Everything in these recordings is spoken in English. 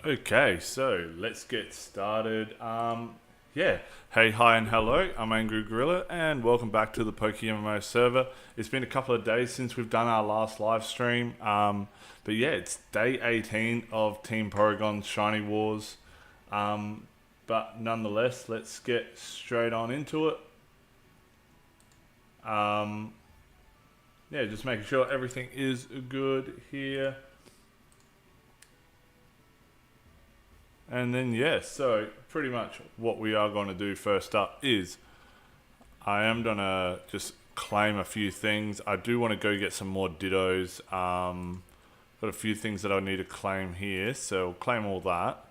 Okay, so let's get started. Yeah. Hey, hi, and hello. I'm Angry Gorilla, and welcome back to the PokeMMO server. It's been a couple of days since we've done our last live stream. But yeah, it's day 18 of Team Porygon's Shiny Wars. But nonetheless, let's get straight on into it. Yeah, just making sure everything is good here. And then so pretty much what we are going to do first up is I am going to just claim a few things. I do want to go get some more dittos. Got a few things that I need to claim here, so claim all that.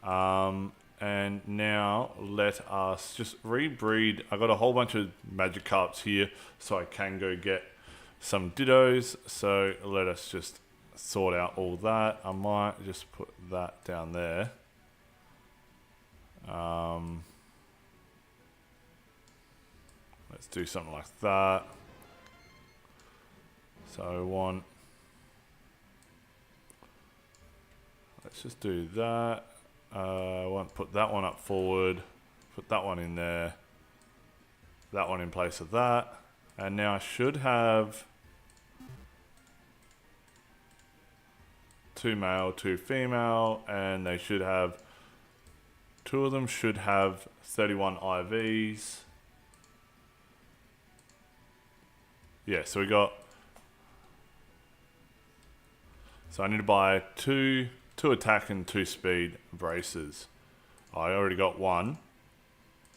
And now let us just rebreed. I got a whole bunch of Magikarps here, so I can go get some dittos. So let us just sort out all that. I might just put that down there. Let's do something like that. So let's just do that. I won't put that one up forward. Put that one in there. That one in place of that. And now I should have 2 male, 2 female, and they should have, 2 of them should have 31 IVs. Yeah, so I need to buy two attack and 2 speed braces. I already got 1,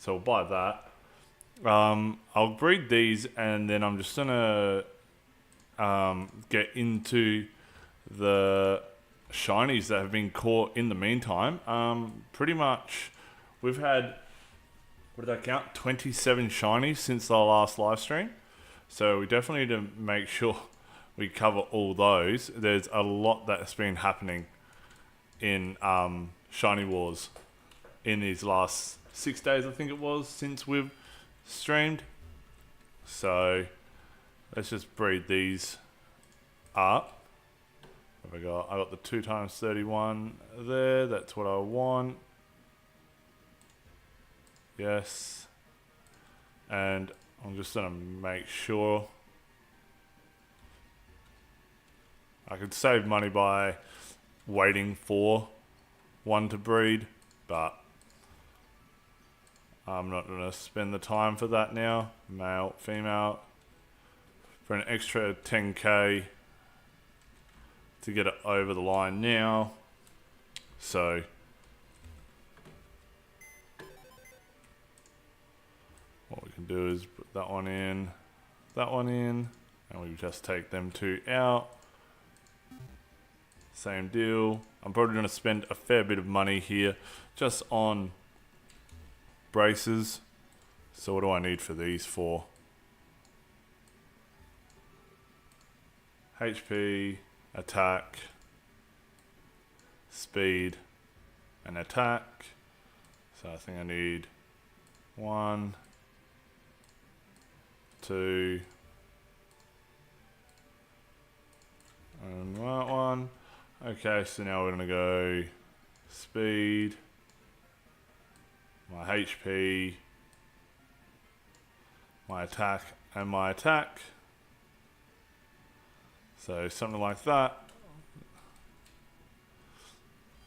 so we'll buy that. I'll breed these, and then I'm just gonna get into the shinies that have been caught in the meantime. Pretty much we've had, what did I count, 27 shinies since our last live stream, so we definitely need to make sure we cover all those. There's a lot that's been happening in Shiny Wars in these last 6 days, I think it was, since we've streamed. So let's just breed these up. I got the 2 times 31 there. That's what I want. Yes. And I'm just gonna make sure I could save money by waiting for one to breed, but I'm not gonna spend the time for that now. Male, female, for an extra 10k to get it over the line now. So what we can do is put that one in, and we just take them 2 out. Same deal. I'm probably going to spend a fair bit of money here just on braces. So what do I need for these for? HP, attack, speed, and attack. So I think I need 1, 2, and that one. Okay, so now we're gonna go speed, my HP, my attack, and my attack. So something like that.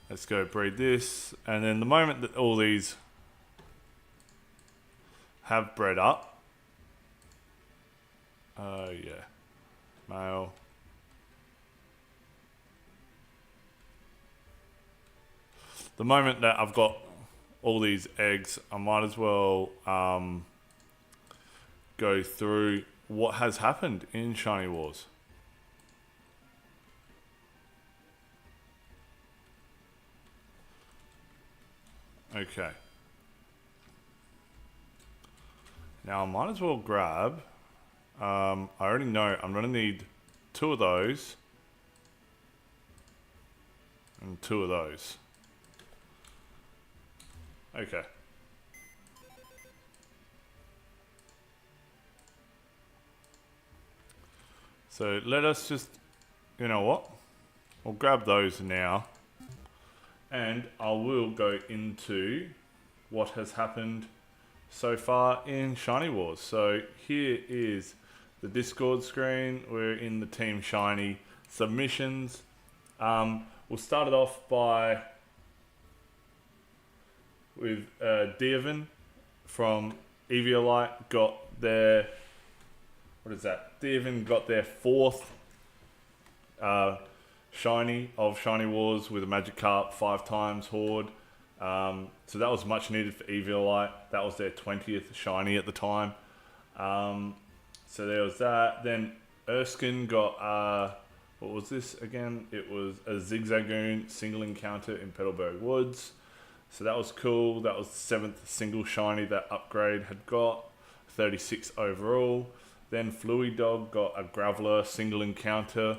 Let's go breed this, and then the moment that all these have bred up, yeah, male. The moment that I've got all these eggs, I might as well go through what has happened in Shiny Wars. Okay. Now I might as well grab, I already know I'm going to need 2 of those and 2 of those. Okay. So let us just, you know what? We'll grab those now. and I will go into what has happened so far in Shiny Wars. So here is the Discord screen. We're in the Team Shiny submissions. We'll start it off with Diavin from Eviolite got their, what is that? Diavin got their 4th shiny of Shiny Wars with a Magikarp 5 times Horde. So that was much needed for Eviolite. That was their 20th shiny at the time. So there was that. Then Erskine got, what was this again? It was a Zigzagoon single encounter in Petalburg Woods. So that was cool. That was the 7th single shiny that Upgrade had got. 36 overall. Then Fluidog got a Graveler single encounter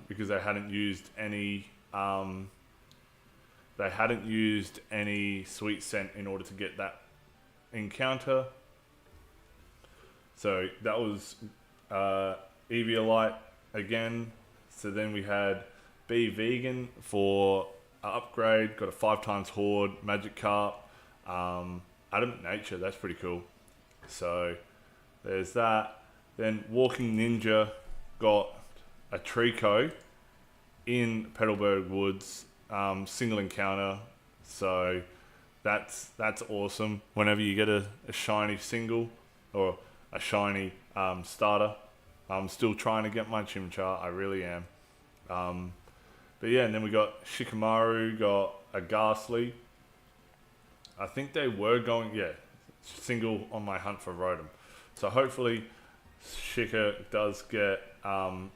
because they hadn't used any Sweet Scent in order to get that encounter. So that was Eviolite again. So then we had Be Vegan for Upgrade, got a 5 times Horde, Magikarp, Adamant Nature, that's pretty cool. So there's that. Then Walking Ninja got a Trico in Petalburg Woods, single encounter. So that's awesome. Whenever you get a shiny single or a shiny starter. I'm still trying to get my Chimchar, I really am. But yeah, and then we got Shikamaru, got a Ghastly. I think they were going, yeah, single on my hunt for Rotom. So hopefully Shika does get a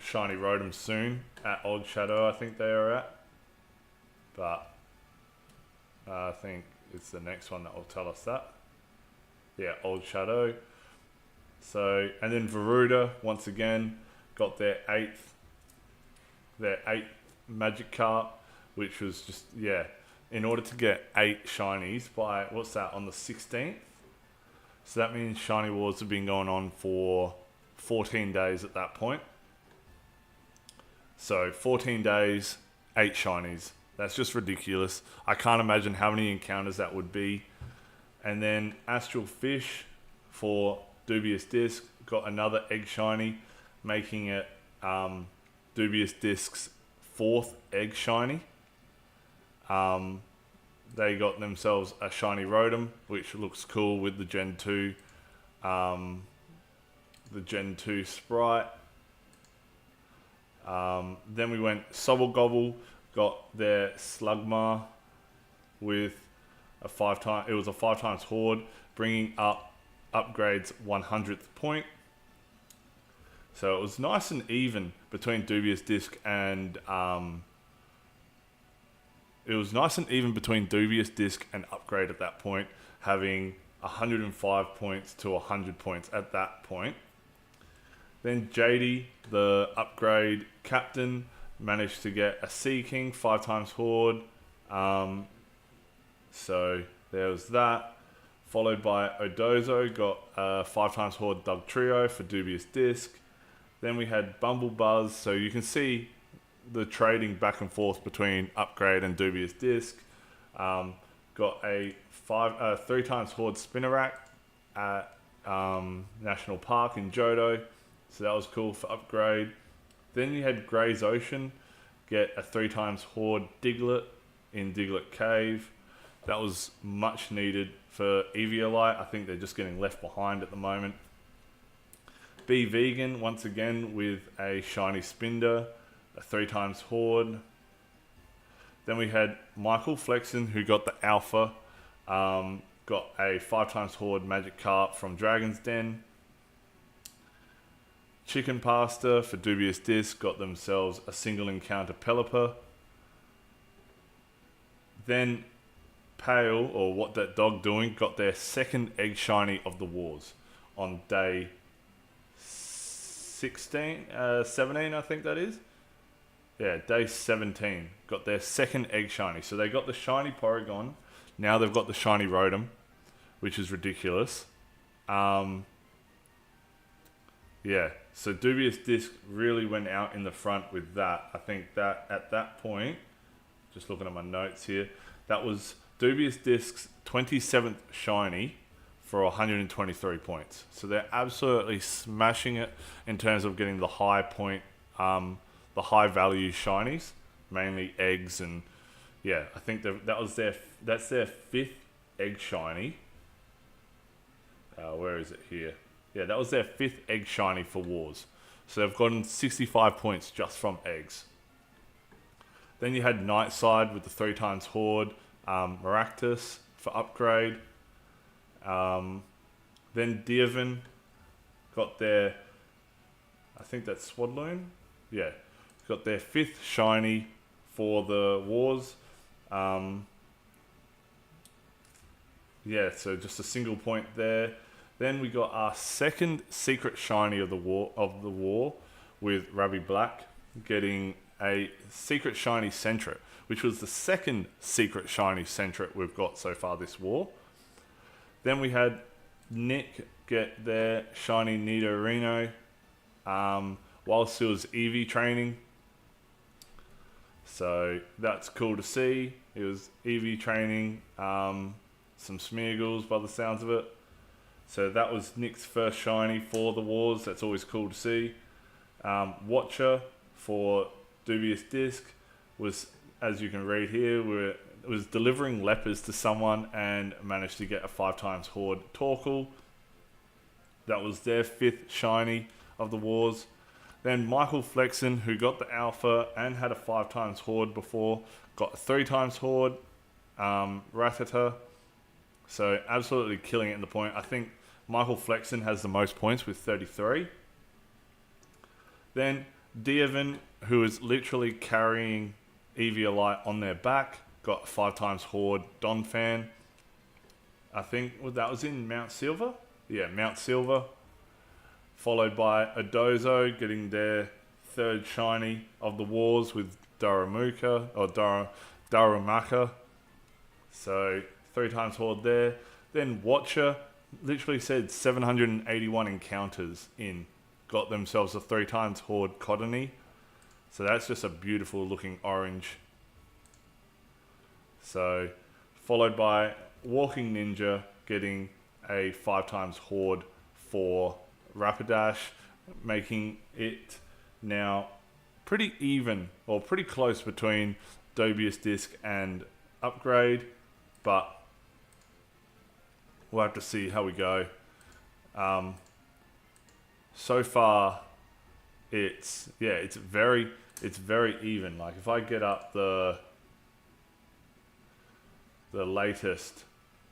shiny Rotom soon at Old Shadow, I think they are at. But I think it's the next one that will tell us that. Yeah, Old Shadow. So, and then Veruda, once again, got their 8th Magikarp, which was just, yeah, in order to get 8 shinies by, what's that, on the 16th? So that means Shiny Wars have been going on for 14 days at that point. So 14 days, 8 shinies. That's just ridiculous. I can't imagine how many encounters that would be. And then Astral Fish for Dubious Disc got another egg shiny, making it Dubious Disc's 4th egg shiny. They got themselves a shiny Rotom, which looks cool with the Gen 2, sprite. Then we went Sobble Gobble, got their Slugma with a 5 times Horde, bringing up Upgrade's 100th point. So it was nice and even between Dubious Disc and Upgrade at that point, having 105 points to 100 points at that point. Then JD, the Upgrade captain, managed to get a Sea King 5 times Horde. So there was that. Followed by Odozo, got a 5 times Horde Dug Trio for Dubious Disc. Then we had Bumblebuzz, so you can see the trading back and forth between Upgrade and Dubious Disc. Got a 3 times Horde Spinnerack at National Park in Johto, so that was cool for Upgrade. Then you had Grey's Ocean get a 3 times Horde Diglett in Diglett Cave. That was much needed for Eviolite. I think they're just getting left behind at the moment. Be Vegan, once again, with a shiny Spinder, a 3 times Horde. Then we had Michael Flexen, who got the Alpha, got a 5 times Horde Magikarp from Dragon's Den. Chicken Pasta for Dubious Disc got themselves a single encounter Pelipper. Then Pale, or What That Dog Doing, got their 2nd egg shiny of the wars on day 17, I think that is. Yeah, day 17, got their 2nd egg shiny. So they got the shiny Porygon, now they've got the shiny Rotom, which is ridiculous. Yeah, so Dubious Disc really went out in the front with that. I think that at that point, just looking at my notes here. That was Dubious Disc's 27th shiny for 123 points. So they're absolutely smashing it in terms of getting the high point, the high value shinies, mainly eggs, and yeah, I think that's their 5th egg shiny. Where is it here? Yeah, that was their 5th egg shiny for Wars. So they've gotten 65 points just from eggs. Then you had Nightside with the 3x Horde, Maractus for upgrade. Then Diavin got their, I think that's Swadloon. Yeah, got their 5th shiny for the Wars. Yeah, so just a single point there. Then we got our 2nd secret shiny of the war with Ravi Black getting a secret shiny Sentret, which was the 2nd secret shiny Sentret we've got so far this war. Then we had Nick get their shiny Nidorino whilst he was Eevee training. So that's cool to see. It was Eevee training, some Smeargles by the sounds of it. So that was Nick's first shiny for the Wars. That's always cool to see. Watcher for Dubious Disc was, as you can read here, was delivering lepers to someone and managed to get a 5x Horde Torkoal. That was their 5th shiny of the Wars. Then Michael Flexen, who got the Alpha and had a 5x Horde before, got a 3x Horde, Rattata. So absolutely killing it in the point. I think Michael Flexen has the most points with 33. Then Diavin, who is literally carrying Eviolite on their back, got 5x Horde Donphan. I think that was in Mount Silver. Yeah, Mount Silver. Followed by Adozo getting their 3rd shiny of the Wars with Darumaka. So 3x Horde there. Then Watcher literally said 781 encounters in. Got themselves a 3x Horde Cottony. So that's just a beautiful looking orange. So followed by Walking Ninja getting a 5x Horde for Rapidash, making it now pretty even or pretty close between Dubious Disc and Upgrade, but we'll have to see how we go. So far, it's very even. Like if I get up the latest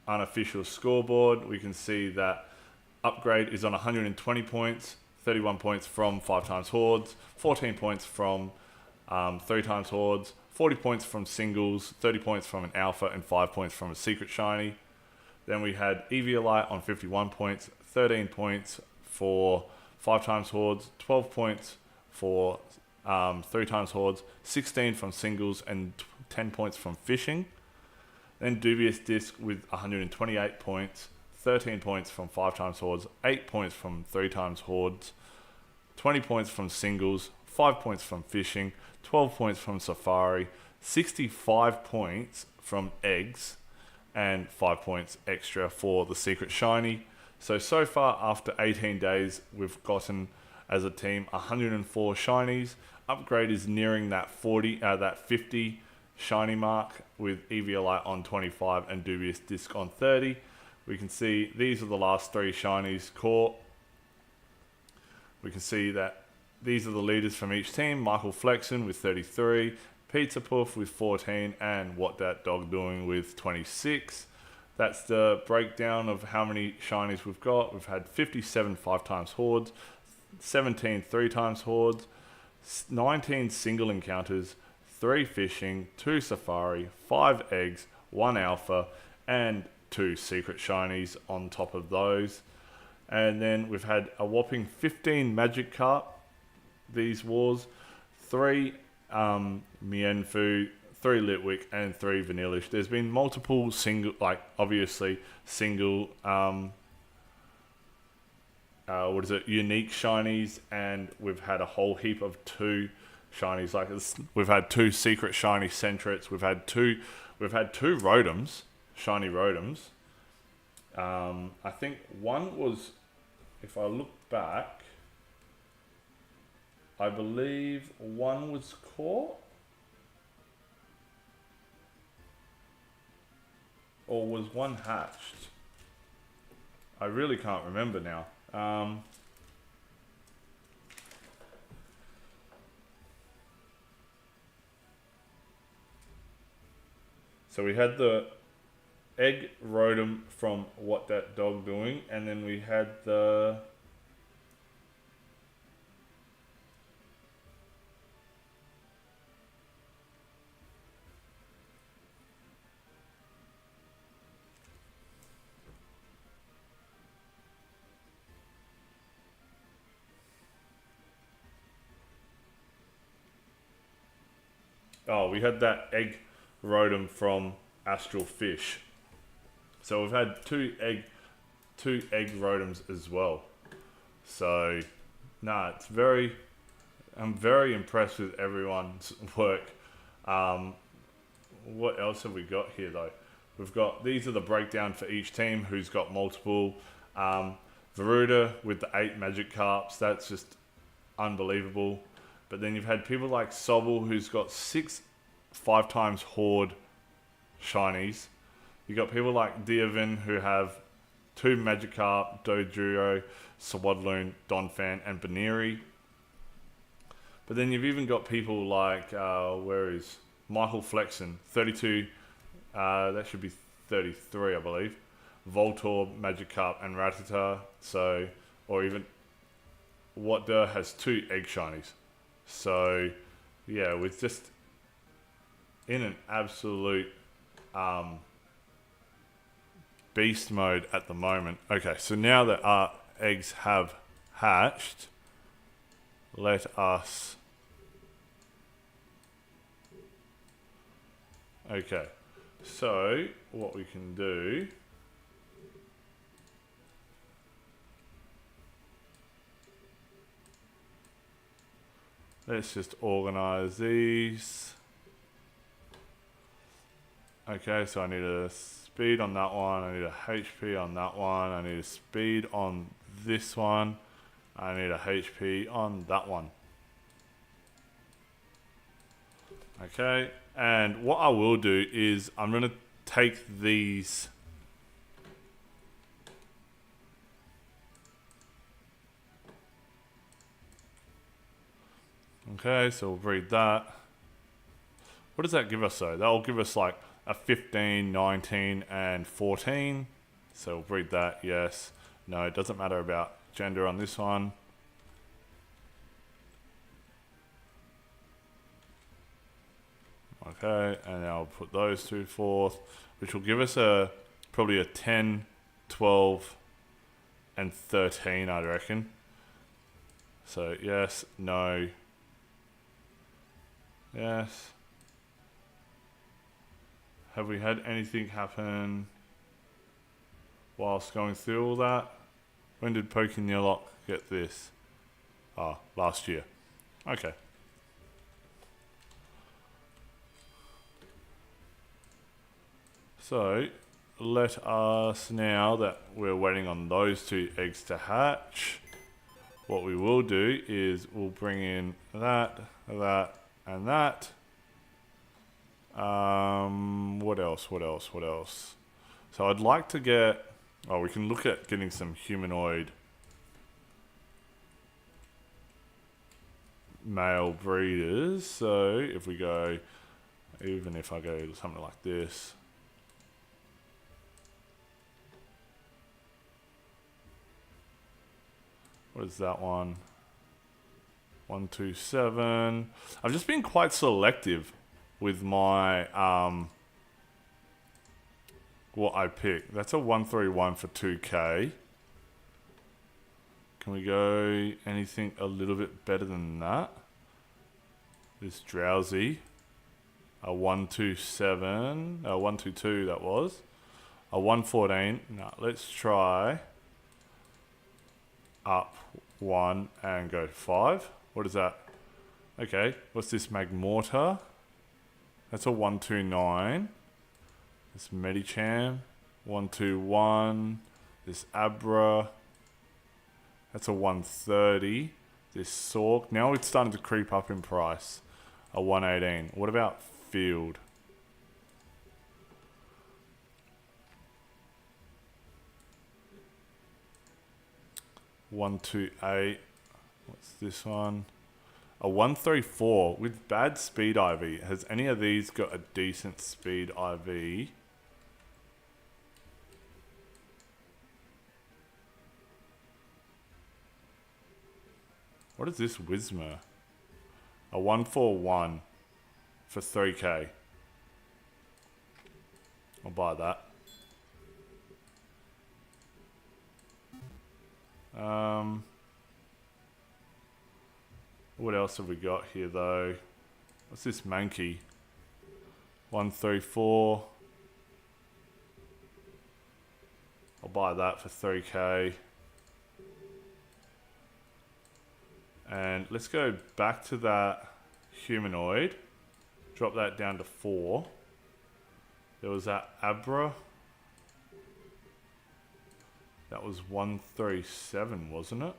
unofficial scoreboard, we can see that Upgrade is on 120 points, 31 points from 5x Hordes, 14 points from 3x Hordes, 40 points from singles, 30 points from an Alpha, and 5 points from a Secret Shiny. Then we had Eviolite on 51 points, 13 points for 5x Hordes, 12 points for 3x Hordes, 16 from singles, and 10 points from fishing. Then Dubious Disc with 128 points, 13 points from 5x Hordes, 8 points from 3x Hordes, 20 points from singles, 5 points from fishing, 12 points from Safari, 65 points from eggs, and 5 points extra for the Secret Shiny. So far, after 18 days, we've gotten, as a team, 104 shinies. Upgrade is nearing that 50 shiny mark with Eviolite on 25 and Dubious Disc on 30. We can see these are the last 3 shinies caught. We can see that these are the leaders from each team. Michael Flexen with 33, Pizza Puff with 14, and What Dat Dog Doing with 26. That's the breakdown of how many shinies we've got. We've had 57 5x Hordes, 17 3x Hordes, 19 single encounters, 3 fishing, 2 safari, 5 eggs, 1 alpha, and 2 secret shinies on top of those. And then we've had a whopping 15 magic carp these wars, 3 Mienfoo, 3 Litwick, and 3 Vanillish. There's been multiple single, obviously single, unique shinies, and we've had a whole heap of 2 shinies. Like we've had 2 secret shiny Centrets. We've had two Rotoms, shiny Rotoms. I think one was, if I look back, I believe one was caught. Or was one hatched? I really can't remember now. So we had the egg Rotom from What That Dog Doing, and then we had the... Oh, we had that egg Rotom from Astral Fish. So we've had two egg Rotoms as well. So, it's very... I'm very impressed with everyone's work. What else have we got here though? We've got, these are the breakdown for each team who's got multiple. Veruda with the 8 Magikarps, that's just unbelievable. But then you've had people like Sobble who's got 6 5x Horde shinies. You've got people like Diavin who have 2 Magikarp, Dodrio, Swadloon, Donphan, and Baneri. But then you've even got people like, where is Michael Flexen, 32, that should be 33, I believe. Voltorb, Magikarp, and Rattata. So, or even Whatder has 2 egg shinies. So, yeah, with just in an absolute beast mode at the moment. Okay, so now that our eggs have hatched, let us... Okay, so what we can do... Let's just organize these. Okay, so I need a speed on that one, I need a HP on that one, I need a speed on this one, I need a HP on that one. Okay, and what I will do is I'm going to take these okay, so we'll breed that. What does that give us though? That will give us like a 15, 19, and 14. So we'll breed that, yes. No, it doesn't matter about gender on this one. Okay, and I'll put those 2 forth, which will give us probably a 10, 12, and 13, I reckon. So yes, no, yes. Have we had anything happen whilst going through all that? When did PokeNillock get this? Ah, last year. Okay. So, let us, now that we're waiting on those 2 eggs to hatch, what we will do is we'll bring in that, that, and that. What else? So I'd like to get, we can look at getting some humanoid male breeders. So if we go, even if I go something like this, what is that one? 127. I've just been quite selective with my what I pick. That's a 131 for 2k. Can we go anything a little bit better than that? This Drowsy, a 127, 122 that was, a 114. Now let's try up 1 and go 5. What is that? Okay, what's this Magmortar? That's a 129. This Medicham, 121. This Abra, that's a 130. This Sork, now it's starting to creep up in price. A 118. What about Field? $128. What's this one? A 134 with bad speed IV. Has any of these got a decent speed IV? What is this Whismer? A 141 for 3k. I'll buy that. What else have we got here though? What's this Mankey? 134. I'll buy that for 3k. And let's go back to that humanoid. Drop that down to 4. There was that Abra. That was 137, wasn't it?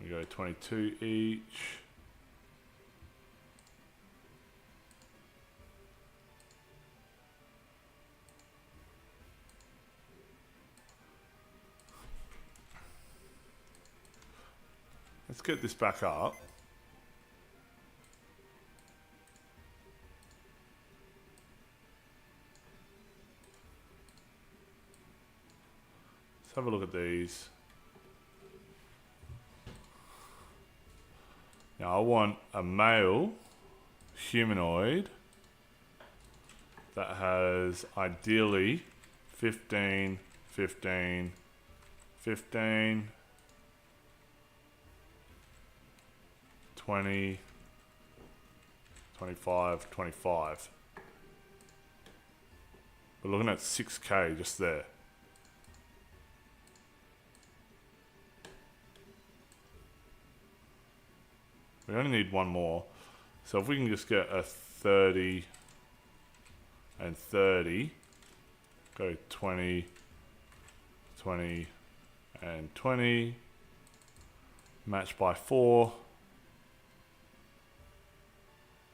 We go 22 each. Let's get this back up. Let's have a look at these. Now I want a male humanoid that has ideally 15, 15, 15, 20, 25, 25. We're looking at 6k just there. We only need one more. So if we can just get a 30 and 30, go 20, 20 and 20, match by 4.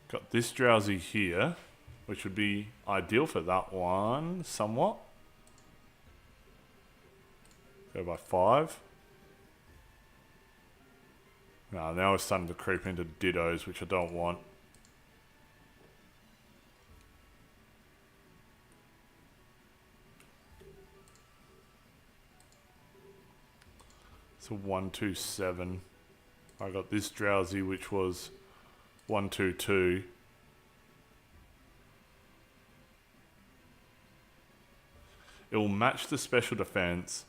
Got this Drowsy here, which would be ideal for that one somewhat. Go by 5. Now we're starting to creep into Dittos, which I don't want. It's a 127. I got this Drowsy, which was 122. It will match the special defense.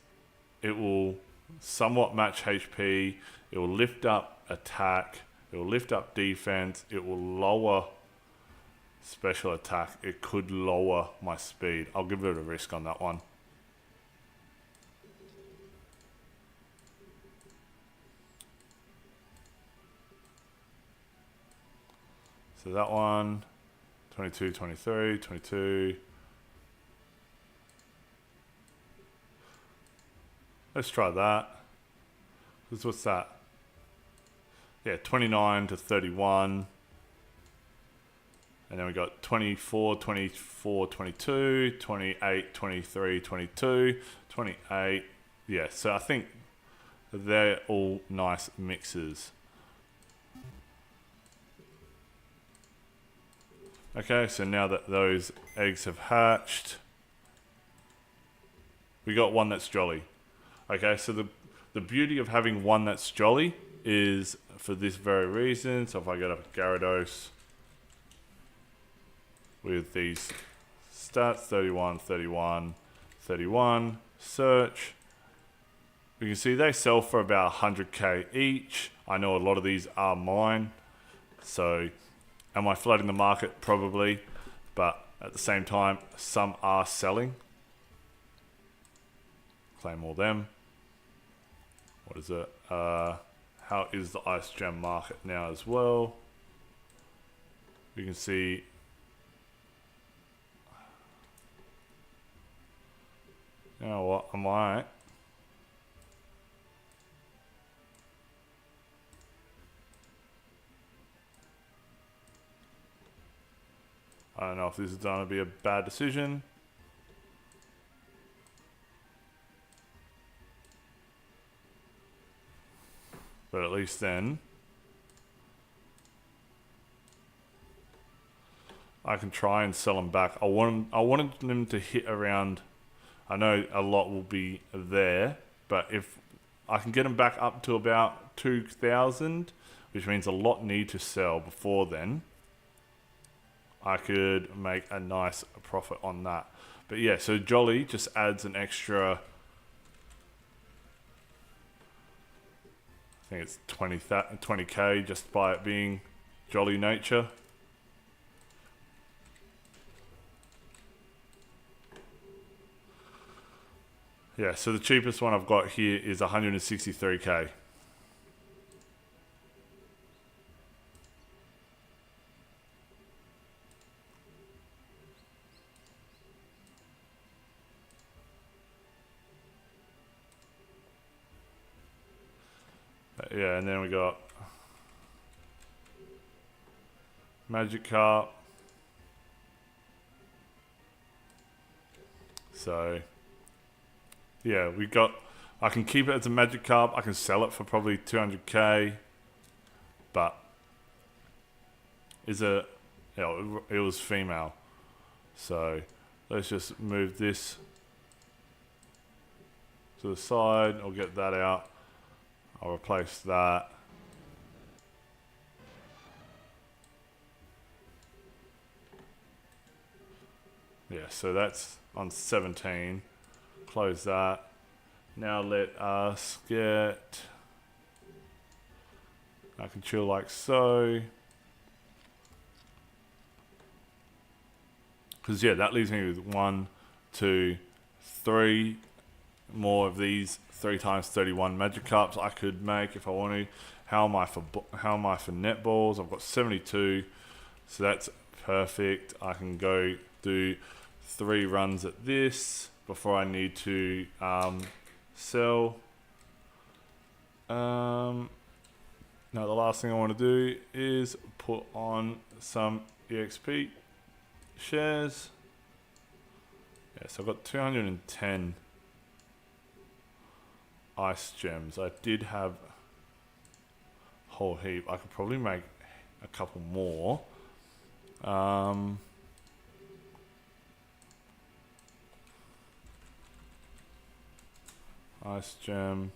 It will somewhat match HP. It will lift up attack. It will lift up defense. It will lower special attack. It could lower my speed. I'll give it a risk on that one. So that one, 22, 23, 22. Let's try that. What's that? Yeah, 29 to 31. And then we got 24, 24, 22, 28, 23, 22, 28. Yeah, so I think they're all nice mixes. Okay, so now that those eggs have hatched, we got one that's jolly. Okay, so the beauty of having one that's jolly is for this very reason. So if I get a Gyarados with these stats, 31, 31, 31, search, you can see they sell for about 100k each. I know a lot of these are mine, so Am I flooding the market? Probably. But at the same time, some are selling. Claim all them. What is it? How is the ice gem market now as well? You can see you know what, I might I don't know if this is going to be a bad decision. But at least then I can try and sell them back. I wanted them to hit around, I know a lot will be there, but if I can get them back up to about 2,000, which means a lot need to sell before then, I could make a nice profit on that. But yeah, so Jolly just adds an extra, I think it's 20k just by it being Jolly nature. Yeah, so the cheapest one I've got here is 163k. Yeah, and then we got Magikarp. So yeah, we got, I can keep it as a Magikarp. I can sell it for probably 200k, but is it, you know, it was female. So let's just move this to the side. I'll get that out. I'll replace that. Yeah, so that's on 17. Close that. Now let us get, I can chill like so. Because yeah, that leaves me with 1, 2, 3 more of these 3 times 31 Magikarps I could make if I want to. How am I for netballs? I've got 72, so that's perfect. I can go do 3 runs at this before I need to sell. Now the last thing I want to do is put on some EXP shares. Yeah, so I've got 210 ice gems. I did have a whole heap. I could probably make a couple more. Ice gem.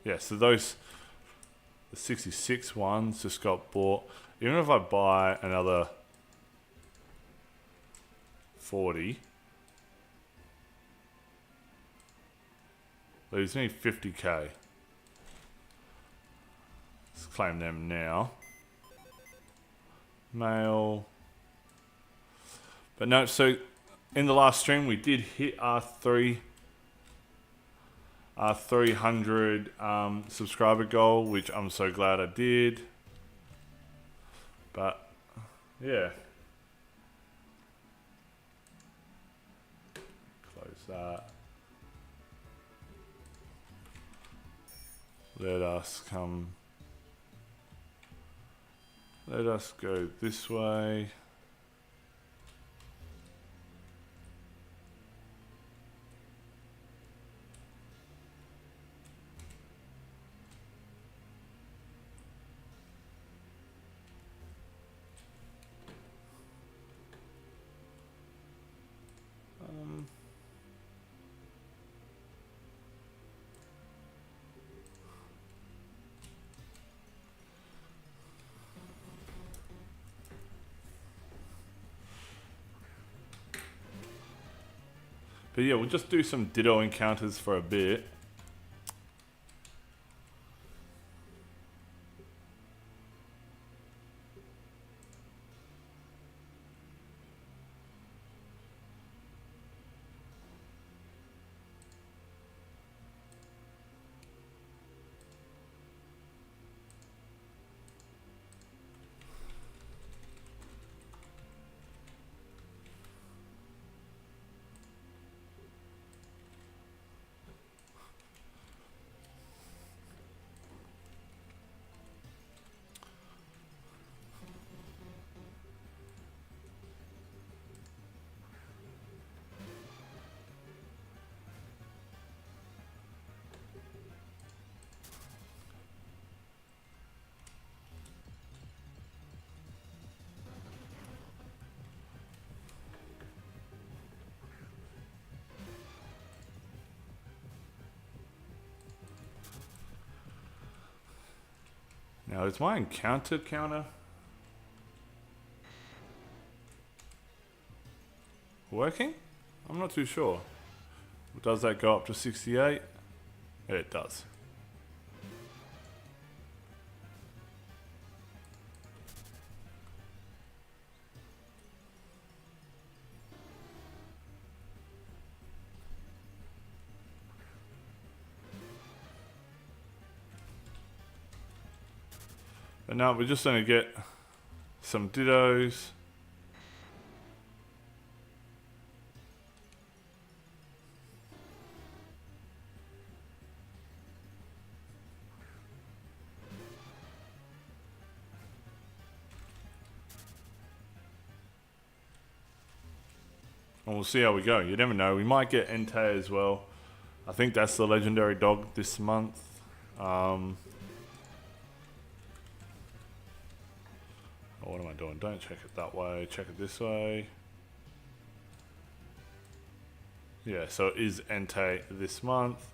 Yeah, so those, the 66 ones just got bought. Even if I buy another 40, leaves me 50k. Let's claim them now. Mail. But no, so in the last stream we did hit our 300 subscriber goal, which I'm so glad I did. But yeah, close that. Let us go this way. But yeah, we'll just do some Ditto encounters for a bit. Now, is my encounter counter working? I'm not too sure. Does that go up to 68? Yeah, it does. But now we're just going to get some dittos. And we'll see how we go. You never know. We might get Entei as well. I think that's the legendary dog this month. Oh, what am I doing? Don't check it that way. Check it this way. Yeah, so it is Entei this month.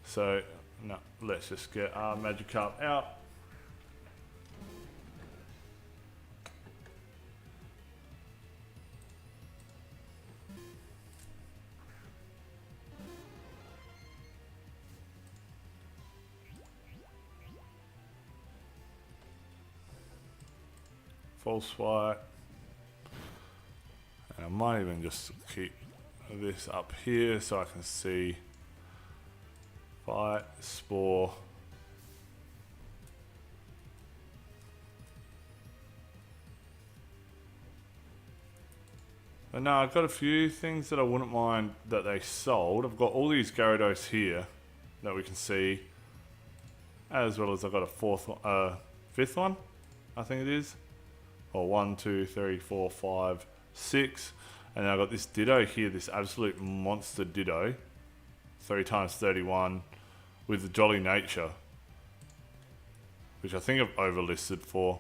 So, no, let's just get our Magikarp out. False Swipe. And I might even just keep this up here so I can see Fight, Spore. But no, I've got a few things that I wouldn't mind that they sold. I've got all these Gyarados here that we can see, as well as I've got a fifth one, I think it is. Or 1, 2, 3, 4, 5, 6. And then I've got this Ditto here, this absolute monster Ditto. 3 times 31 with the Jolly Nature, which I think I've overlisted for.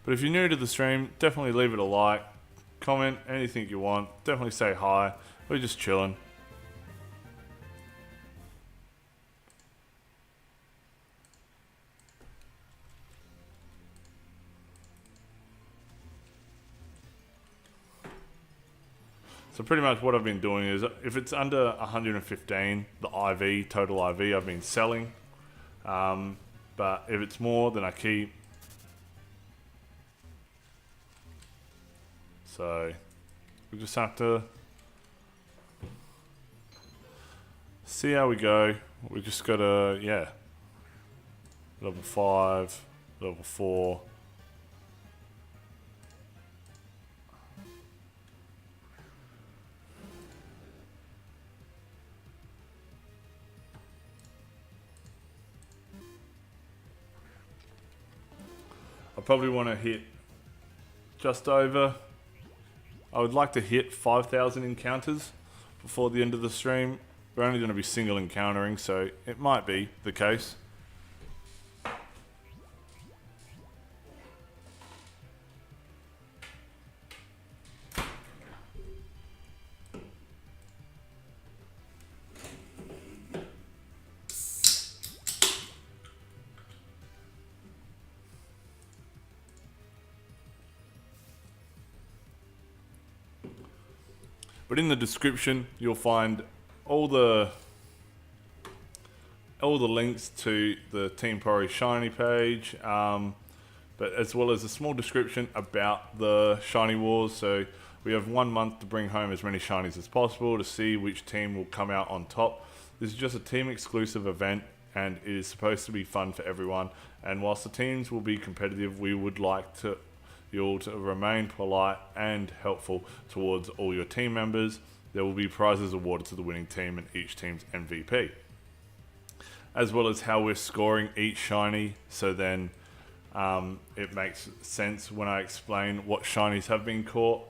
But if you're new to the stream, definitely leave it a like, comment, anything you want. Definitely say hi. We're just chilling. So pretty much what I've been doing is, if it's under 115, the IV, total IV, I've been selling. But if it's more, then I keep. So we just have to see how we go. We just gotta, yeah. Level 5, level 4. I probably want to hit just over. I would like to hit 5,000 encounters before the end of the stream. We're only going to be single encountering, so it might be the case. But in the description, you'll find all the links to the Team Pory Shiny page, but as well as a small description about the Shiny Wars. So we have 1 month to bring home as many Shinies as possible to see which team will come out on top. This is just a team exclusive event, and it is supposed to be fun for everyone. And whilst the teams will be competitive, we would like you all to remain polite and helpful towards all your team members. There will be prizes awarded to the winning team and each team's MVP, as well as how we're scoring each shiny. So then it makes sense when I explain what shinies have been caught,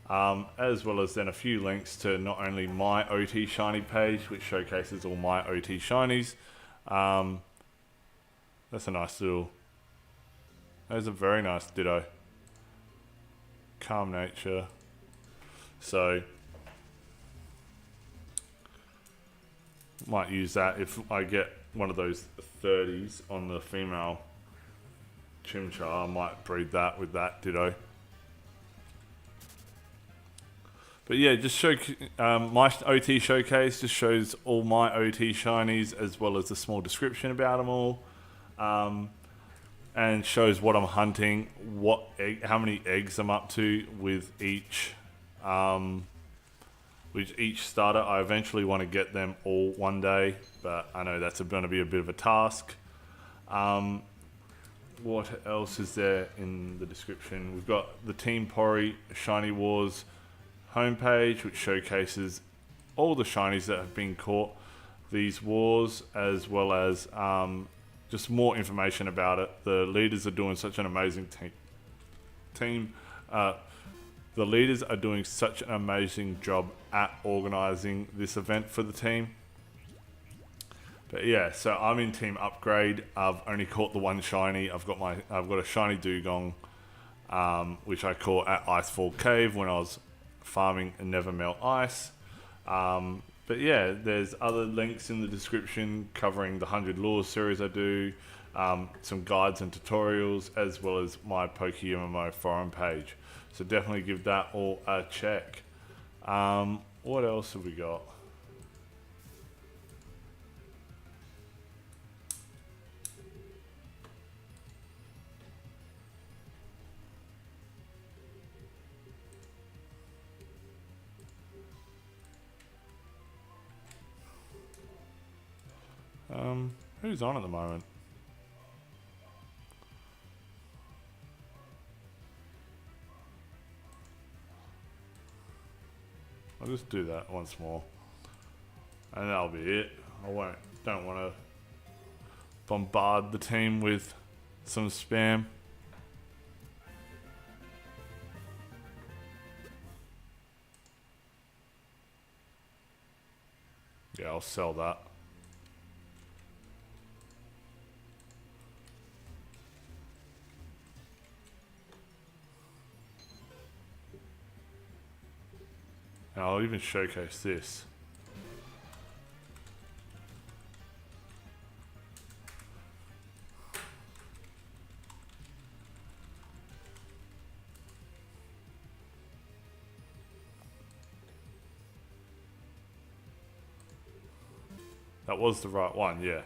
as well as then a few links to not only my OT shiny page, which showcases all my OT shinies. That's a nice little, that is a very nice Ditto. Calm Nature. So Might use that if I get one of those 30s on the female Chimchar. I might breed that with that Ditto. But yeah, just show my OT showcase just shows all my OT shinies as well as a small description about them all, and shows what I'm hunting, how many eggs I'm up to with each starter. I eventually want to get them all one day, but I know that's going to be a bit of a task. What else is there in the description? We've got the Team Pory Shiny Wars homepage, which showcases all the shinies that have been caught these wars, as well as just more information about it. The leaders are doing such an amazing team. The leaders are doing such an amazing job at organizing this event for the team. But yeah, so I'm in team upgrade. I've only caught the one shiny. I've got a shiny Dugong, which I caught at Icefall Cave when I was farming and Never Melt Ice. But yeah, there's other links in the description covering the 100 Lures series I do, some guides and tutorials, as well as my PokeMMO forum page. So definitely give that all a check. What else have we got? Who's on at the moment? I'll just do that once more, and that'll be it. Don't want to bombard the team with some spam. Yeah, I'll sell that. And I'll even showcase this. That was the right one, yeah.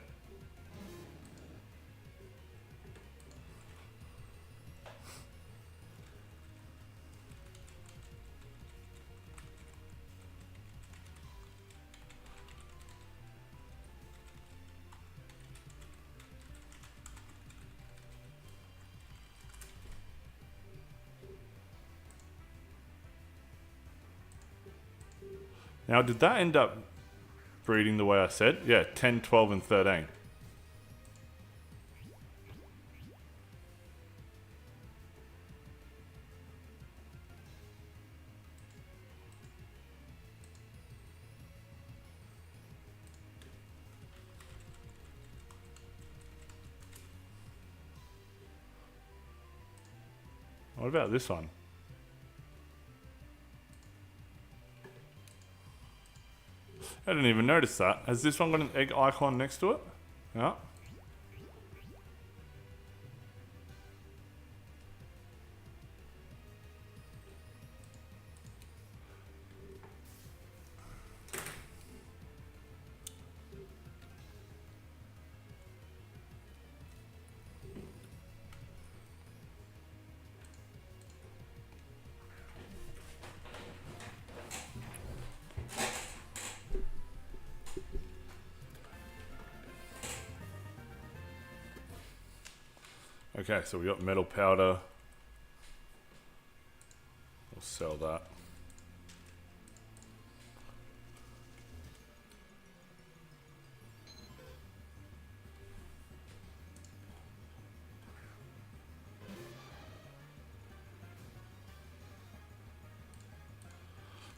Now, did that end up breeding the way I said? Yeah, 10, 12, and 13. What about this one? I didn't even notice that. Has this one got an egg icon next to it? Yeah. Okay, so we got metal powder. We'll sell that.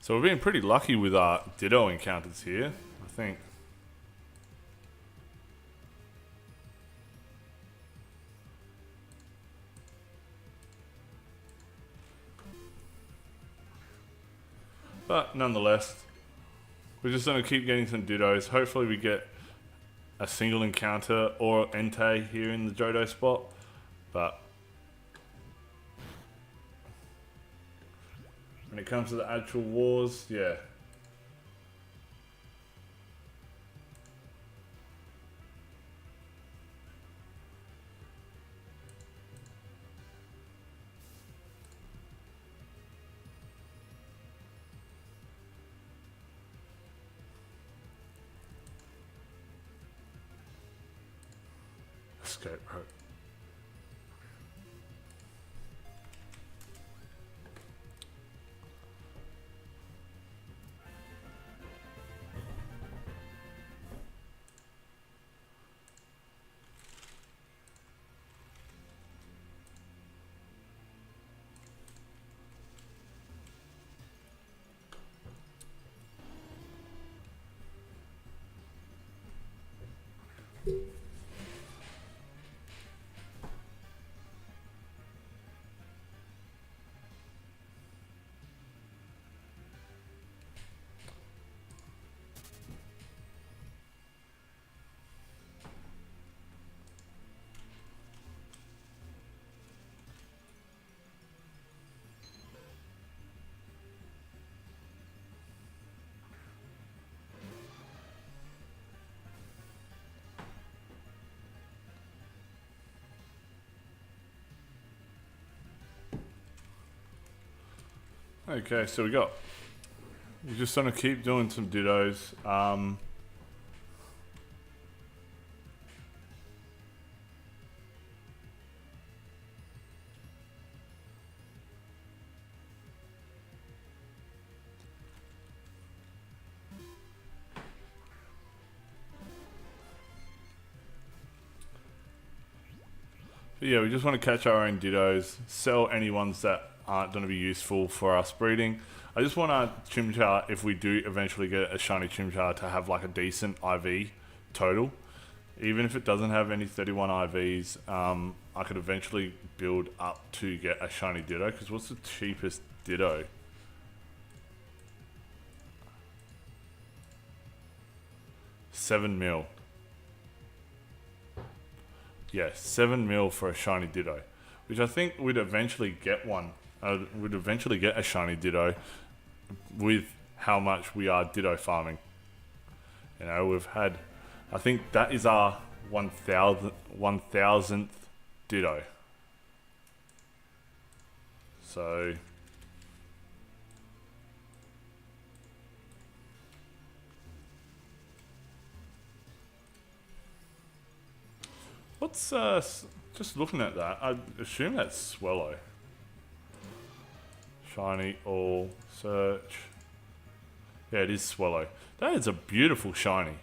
So we're being pretty lucky with our Ditto encounters here, I think. But nonetheless, we're just going to keep getting some Dittos. Hopefully we get a single encounter or Entei here in the Johto spot. But when it comes to the actual wars, yeah. Escape rope. Okay, so we're just gonna keep doing some Dittos. But yeah, we just want to catch our own Dittos, sell any ones that aren't going to be useful for us breeding. I just want our Chimchar, if we do eventually get a shiny Chimchar, to have like a decent IV total. Even if it doesn't have any 31 IVs, I could eventually build up to get a shiny Ditto, because what's the cheapest Ditto? $7 mil. Yeah, 7 mil for a shiny Ditto, which I think we'd eventually get one. We'd eventually get a shiny Ditto with how much we are Ditto farming. You know, we've had, I think that is our 1000th Ditto. So what's just looking at that, I assume that's Swallow. Shiny all search. Yeah, it is Swallow. That is a beautiful shiny.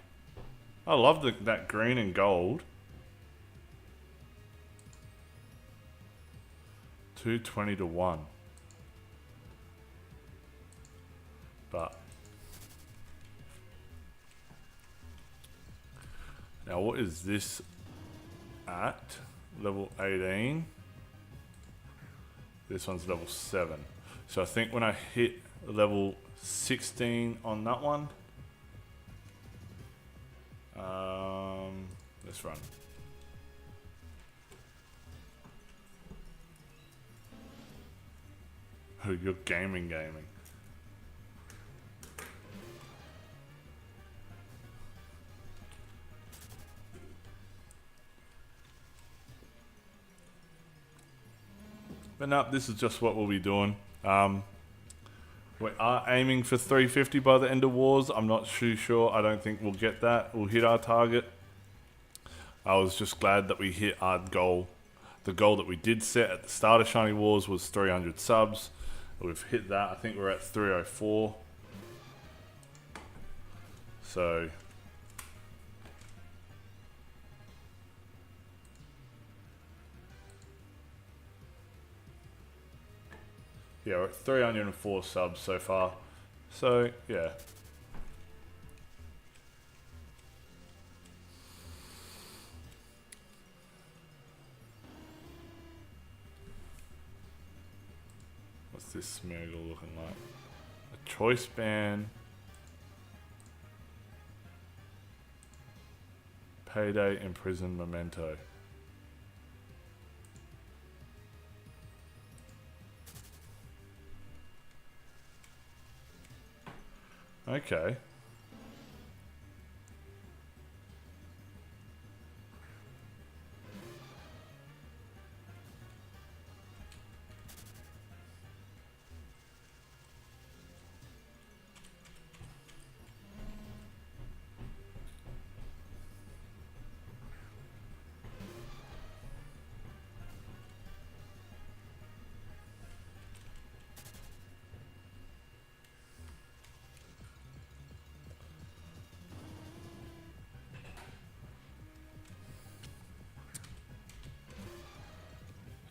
I love that green and gold. 220 to 1. But now what is this at? Level 18. This one's level 7. So I think when I hit level 16 on that one, let's run. Oh, you're gaming. But no, this is just what we'll be doing. We are aiming for 350 by the end of Wars. I'm not too sure. I don't think we'll get that. We'll hit our target. I was just glad that we hit our goal. The goal that we did set at the start of Shiny Wars was 300 subs. We've hit that. I think we're at 304. So yeah, we're at 304 subs so far. So yeah. What's this Smeargle looking like? A choice band. Payday, Imprison, Memento. Okay.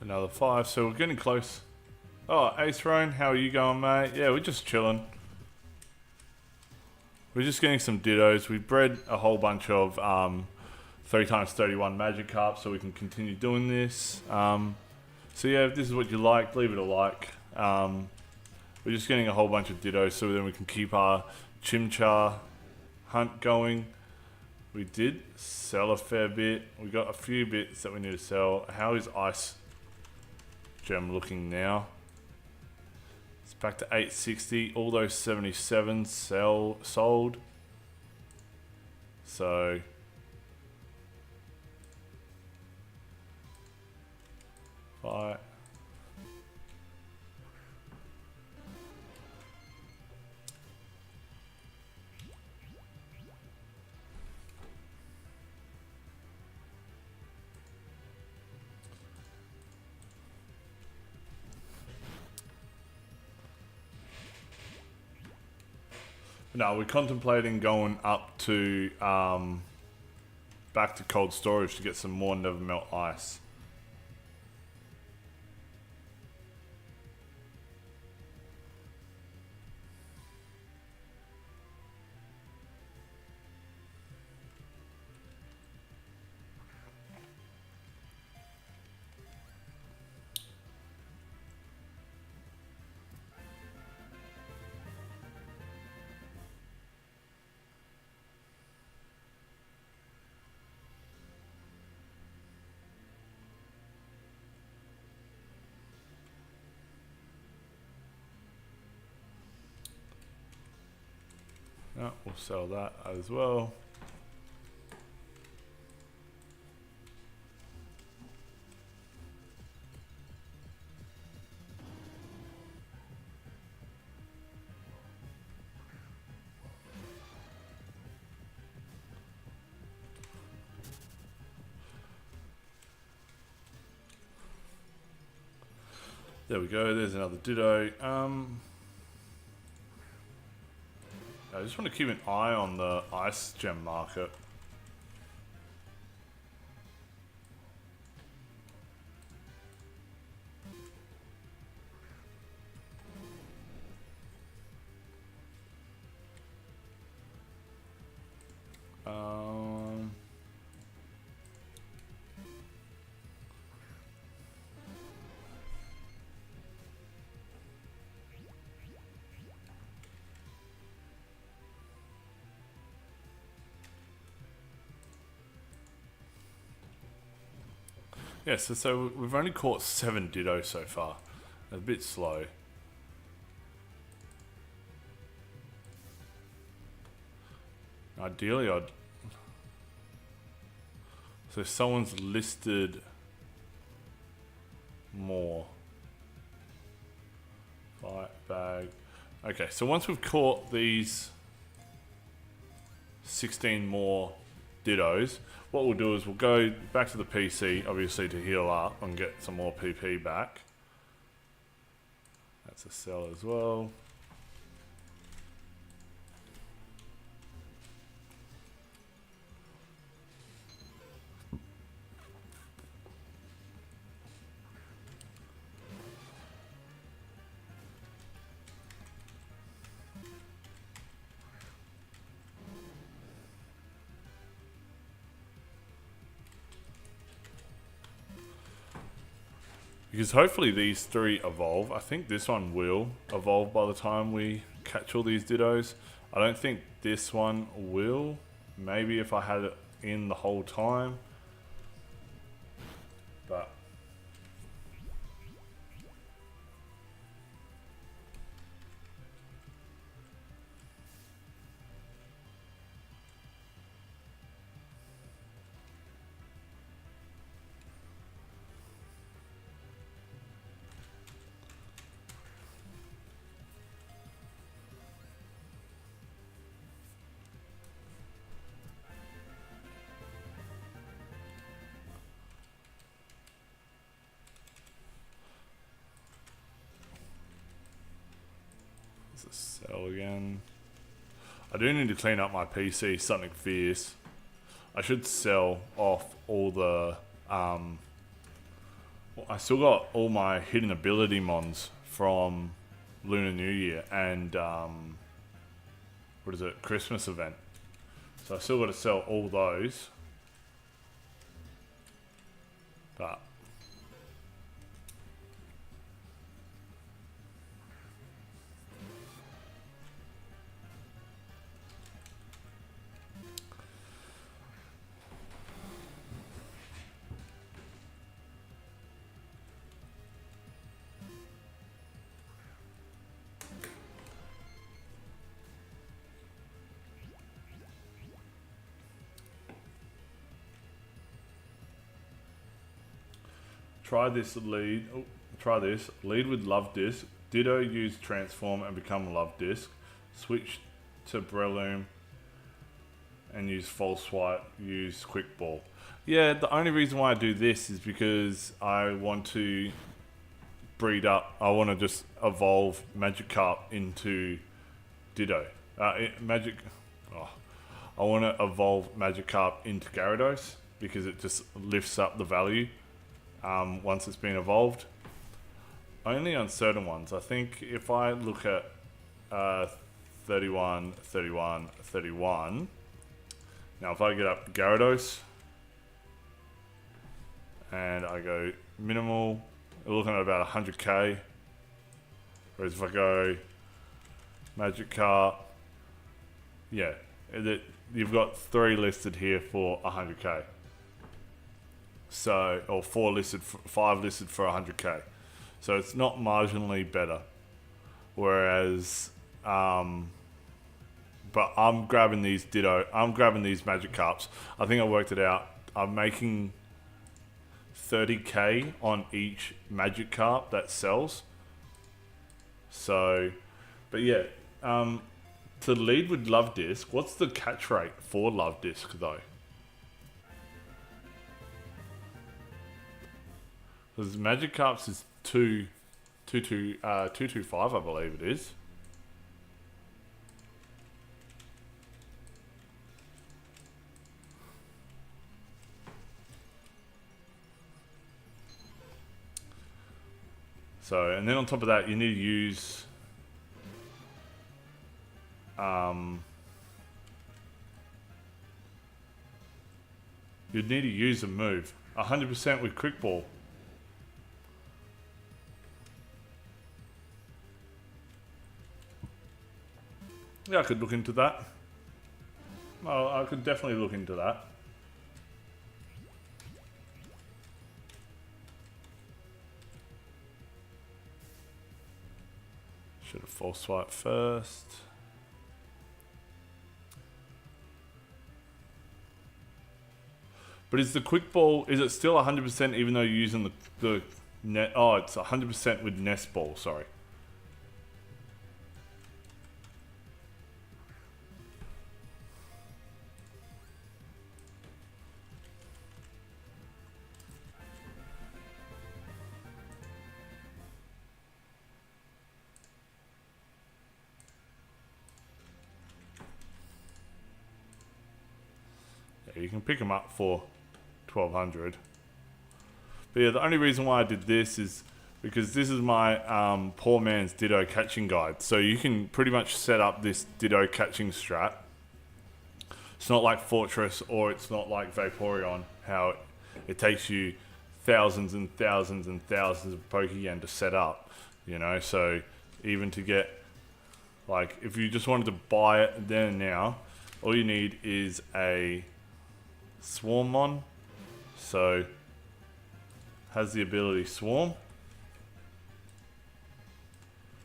Another 5, so we're getting close. Oh, Ace Roan, how are you going, mate? Yeah, we're just chilling. We're just getting some dittos. We bred a whole bunch of 3x31 Magikarp so we can continue doing this. So yeah, if this is what you like, leave it a like. We're just getting a whole bunch of dittos so then we can keep our Chimchar hunt going. We did sell a fair bit. We got a few bits that we need to sell. How is Ice Gem looking now? It's back to 860. All those 77s sold. So right. No, we're contemplating going up to back to cold storage to get some more Never Melt ice. Yeah, we'll sell that as well. There we go, there's another Ditto. I just want to keep an eye on the Ice Gem market. Yeah, so we've only caught 7 Ditto so far. A bit slow. Ideally, so someone's listed more. Fight bag. Okay, so once we've caught these 16 more Dittos, what we'll do is we'll go back to the PC, obviously, to heal up and get some more PP back. That's a sell as well. Because hopefully these 3 evolve. I think this one will evolve by the time we catch all these Dittos. I don't think this one will. Maybe if I had in the whole time. But sell again. I do need to clean up my PC, something fierce. I should sell off all the I still got all my hidden ability mons from Lunar New Year and what is it, Christmas event. So I still got to sell all those. But try this lead. Oh, try this. Lead with Love Disc. Ditto use Transform and become Love Disc. Switch to Breloom and use False Swipe. Use Quick Ball. Yeah, the only reason why I do this is because I want to breed up. I want to just evolve Magikarp into Ditto. I want to evolve Magikarp into Gyarados because it just lifts up the value. Once it's been evolved. Only on certain ones. I think if I look at 31, 31, 31. Now if I get up Gyarados and I go minimal, we're looking at about 100k. Whereas if I go Magikarp, yeah, you've got 3 listed here for 100k. So, or 5 listed for 100k. So it's not marginally better. Whereas, but I'm grabbing these Ditto, I'm grabbing these Magikarps. I think I worked it out. I'm making 30k on each Magikarp that sells. So, but yeah, to lead with Love Disc, what's the catch rate for Love Disc though? Because Magikarp's is 225, I believe it is. So, and then on top of that, you need to use you'd need to use a move 100% with Quick Ball. Yeah, I could look into that. Well, I could definitely look into that. Should have false swipe first. But is the Quick Ball, is it still 100% even though you're using the net? Oh, it's 100% with Nest Ball, sorry. You can pick them up for 1200. But yeah, the only reason why I did this is because this is my poor man's Ditto catching guide. So you can pretty much set up this Ditto catching strat. It's not like Fortress or it's not like Vaporeon, how it takes you thousands and thousands and thousands of Pokégen to set up, you know. So even to get, like, if you just wanted to buy it then and now, all you need is a Swarm on. So has the ability Swarm,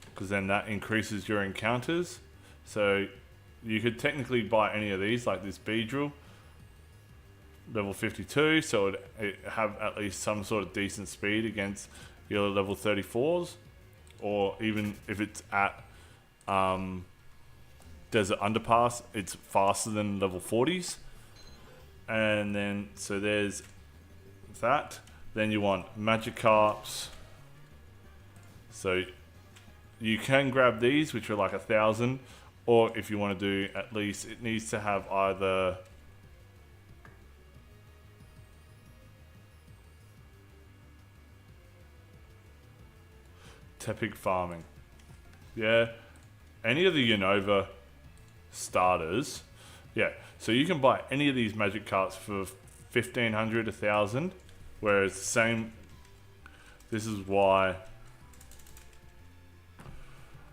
because then that increases your encounters. So you could technically buy any of these, like this Beedrill, level 52, so it have at least some sort of decent speed against your level 34s, or even if it's at Desert Underpass, it's faster than level 40s. And then, so there's that. Then you want Magikarps. So you can grab these, which are like 1,000, or if you want to do at least, it needs to have either Tepig farming. Yeah, any of the Unova starters. Yeah, so you can buy any of these Magikarps for 1,500, 1,000, whereas the same. This is why.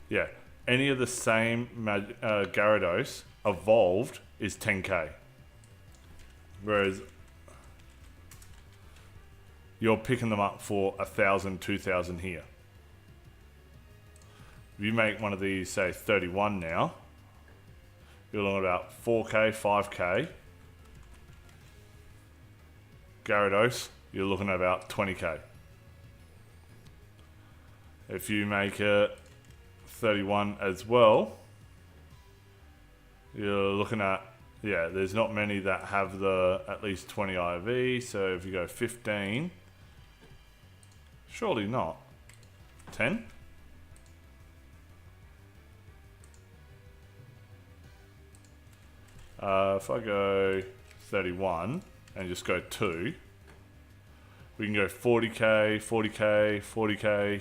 Yeah, any of the same Gyarados evolved is 10k, whereas you're picking them up for 1,000, 2,000 here. If you make one of these, say 31 now, you're looking at about 4k, 5k. Gyarados, you're looking at about 20k. If you make it 31 as well, you're looking at, yeah, there's not many that have the at least 20 IV. So if you go 15, surely not. 10? If I go 31 and just go 2, we can go 40k, 40k, 40k.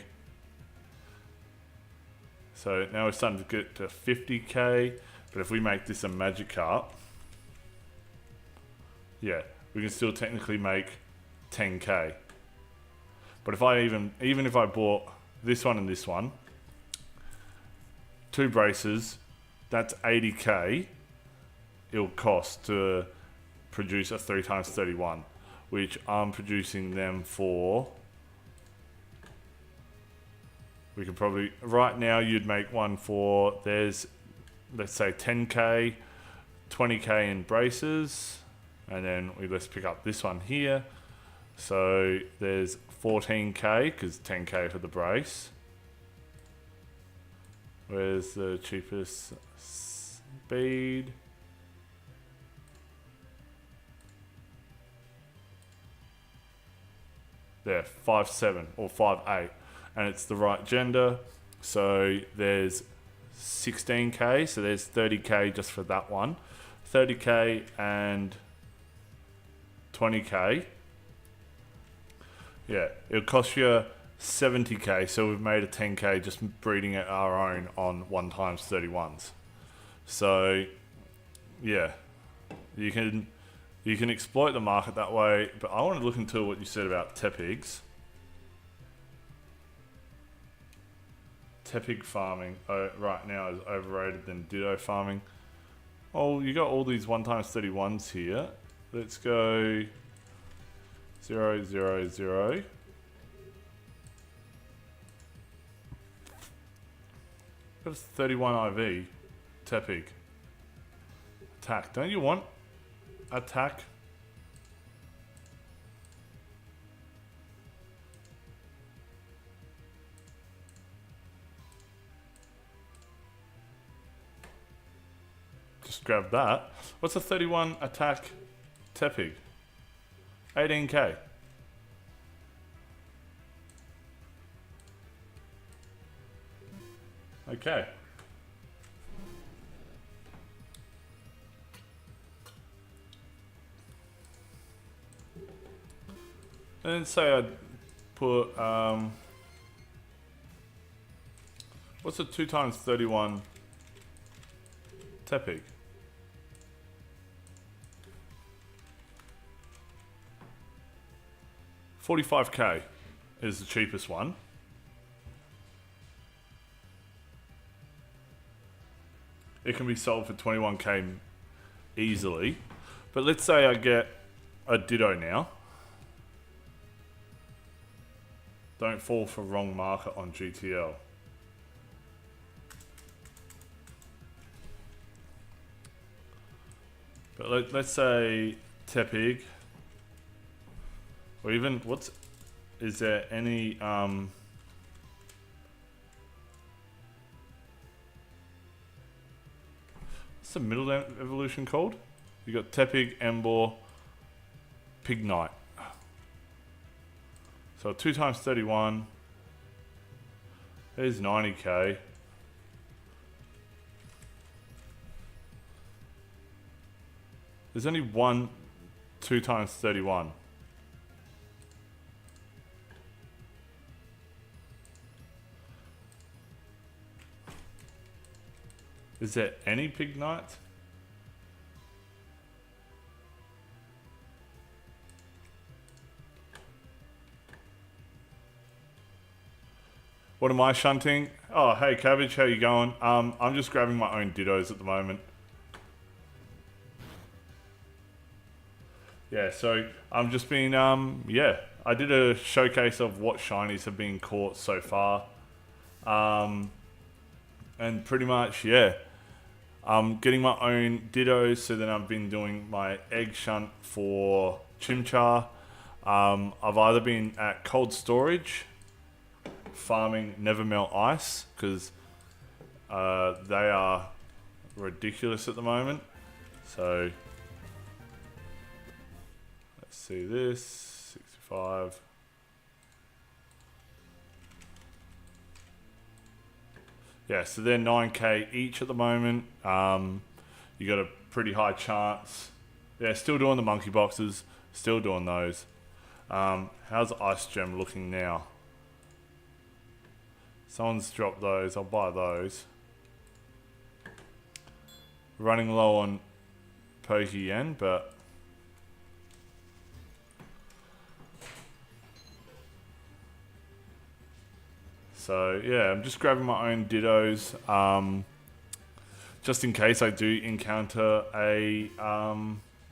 So now we're starting to get to 50k, but if we make this a Magikarp, yeah, we can still technically make 10k. But if I even if I bought this one and this one, 2 braces, that's 80k. It'll cost to produce a 3x31, which I'm producing them for. We could probably, right now you'd make one for, there's, let's say 10k, 20k in braces, and then let's pick up this one here. So there's 14k, because 10k for the brace. Where's the cheapest speed? There, 5.7 or 5.8, and it's the right gender. So there's 16k, so there's 30k just for that one, 30k and 20k. Yeah, it'll cost you 70k, so we've made a 10k just breeding it our own on 1x31s. So yeah, you can exploit the market that way, but I want to look into what you said about Tepigs. Tepig farming right now is overrated than Ditto farming. Oh, you got all these 1x31s here. Let's go 0, 0, 0. That's 31 IV. Tepig. Attack. Don't you want attack? Just grab that. What's a 31 attack Tepig? 18k. Okay. And say I'd put, what's a 2x31 Tepig? 45k is the cheapest one. It can be sold for 21k easily. But let's say I get a Ditto now. Don't fall for wrong marker on GTL. But let's say Tepig. Or even, is there any, what's the middle evolution called? You got Tepig, Embor, Pignite. So 2 times 31. There's 90k. There's only one 2 times 31. Is there any Pignite? What am I shunting? Oh, hey Cabbage, how you going? I'm just grabbing my own Dittos at the moment. Yeah, so I'm just been, yeah, I did a showcase of what shinies have been caught so far. And pretty much, yeah, I'm getting my own Dittos, so then I've been doing my egg shunt for Chimchar. I've either been at cold storage, farming Never Melt Ice, because they are ridiculous at the moment. So let's see this, 65. Yeah, so they're 9k each at the moment. You got a pretty high chance. Yeah, still doing the monkey boxes, still doing those. How's Ice Gem looking now? Someone's dropped those, I'll buy those. Running low on Porygon, but so yeah, I'm just grabbing my own Dittos, just in case I do encounter a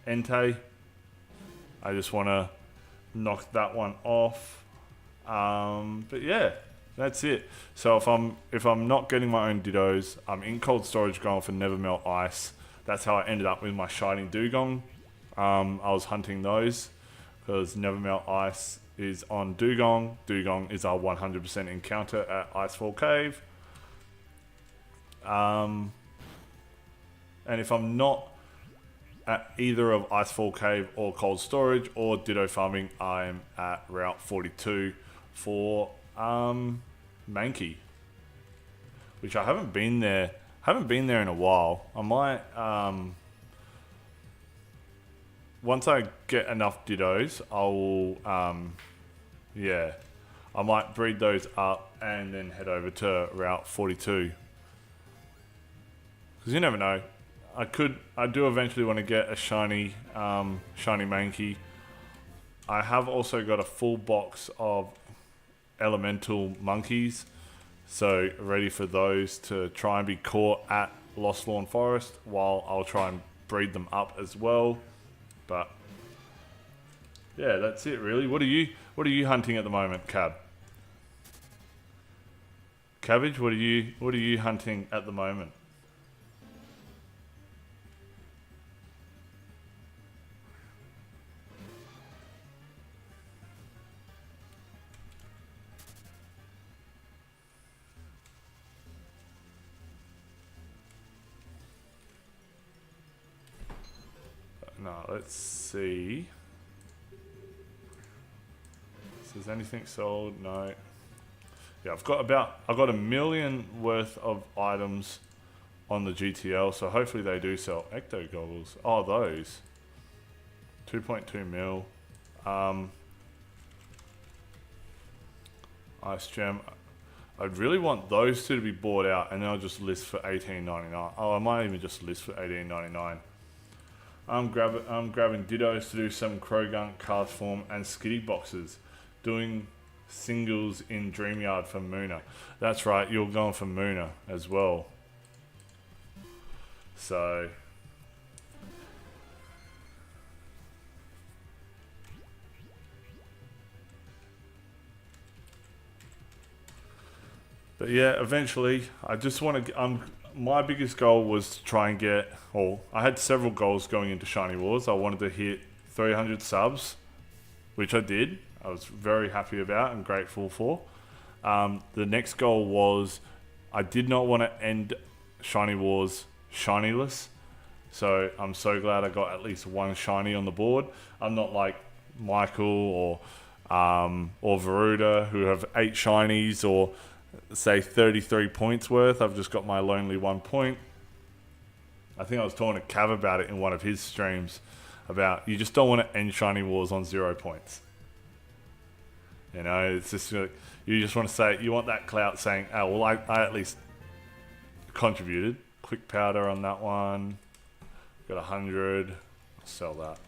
Entei. I just want to knock that one off. But yeah, that's it. So if I'm not getting my own Dittos, I'm in cold storage going for Never Melt Ice. That's how I ended up with my shiny Dugong. I was hunting those because Never Melt Ice is on Dugong. Dugong is our 100% encounter at Icefall Cave. And if I'm not at either of Icefall Cave or Cold Storage or Ditto farming, I'm at Route 42 for Mankey, which I haven't been there in a while. I might once I get enough Dittos, I will yeah, I might breed those up and then head over to Route 42, because you never know. I do eventually want to get a shiny Mankey. I have also got a full box of elemental monkeys, so ready for those to try and be caught at Lost Lawn Forest, while I'll try and breed them up as well. But yeah, that's it really. What are you hunting at the moment, Cab? Cabbage, what are you hunting at the moment? No, let's see. Is there anything sold? No. Yeah, I've got a million worth of items on the GTL, so hopefully they do sell. Ecto goggles. Oh, those. 2.2 mil. Ice gem. I'd really want those two to be bought out, and then I'll just list for $18.99. Oh, I might even just list for $18.99. I'm grabbing Dittos to do some Krogunk, Cast Form, and Skitty boxes. Doing singles in Dreamyard for Moona. That's right, you're going for Moona as well. So But yeah, eventually, I just want to. My biggest goal was to try and get. Well, I had several goals going into Shiny Wars. I wanted to hit 300 subs, which I did. I was very happy about and grateful for. The next goal was I did not want to end Shiny Wars shinyless. So I'm so glad I got at least one shiny on the board. I'm not like Michael or Veruda who have 8 shinies or say 33 points worth. I've just got my lonely 1 point. I think I was talking to Cav about it in one of his streams about you just don't want to end Shiny Wars on 0 points. You know, it's just you just want to say you want that clout saying, oh well, I at least contributed. Quick powder on that one. Got 100. I'll sell that.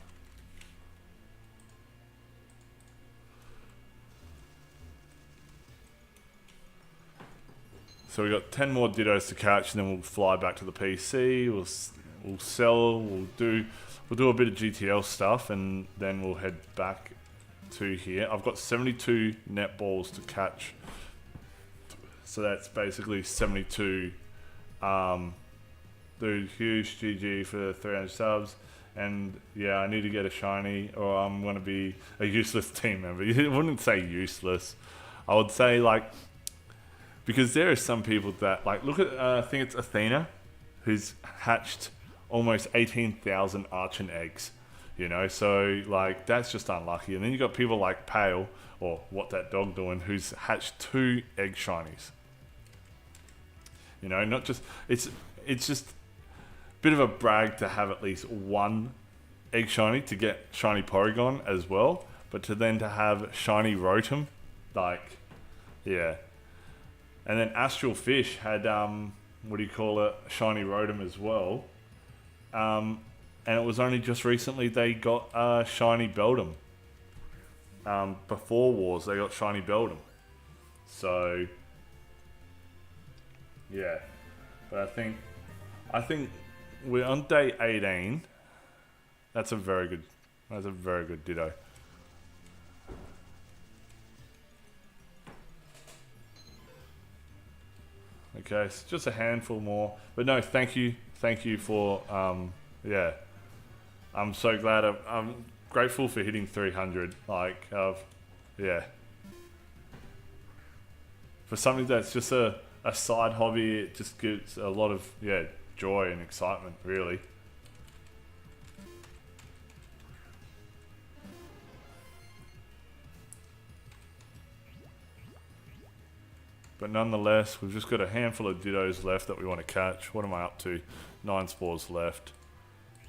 So we got 10 more Dittos to catch, and then we'll fly back to the PC. We'll sell. We'll do a bit of GTL stuff, and then we'll head back to here. I've got 72 netballs to catch, so that's basically 72. Dude, huge GG for 300 subs, and yeah, I need to get a shiny, or I'm gonna be a useless team member. You wouldn't say useless. I would say like. Because there are some people that, like, look at, I think it's Athena, who's hatched almost 18,000 Archon eggs, you know, so, like, that's just unlucky. And then you got people like Pale, or What That Dog Doing, who's hatched 2 egg shinies. You know, not just, it's just a bit of a brag to have at least 1 egg shiny to get shiny Porygon as well, but to have shiny Rotom, like, yeah. And then Astral Fish had, what do you call it, shiny Rotom as well. And it was only just recently they got shiny Beldum. Before Wars, they got shiny Beldum. So, yeah. But I think we're on day 18. That's a very good Ditto. Okay, so just a handful more. But no, thank you for, yeah. I'm so glad, I'm grateful for hitting 300. Like, yeah. For something that's just a side hobby, it just gives a lot of, yeah, joy and excitement, really. But nonetheless, we've just got a handful of Dittos left that we want to catch. What am I up to? 9 spores left.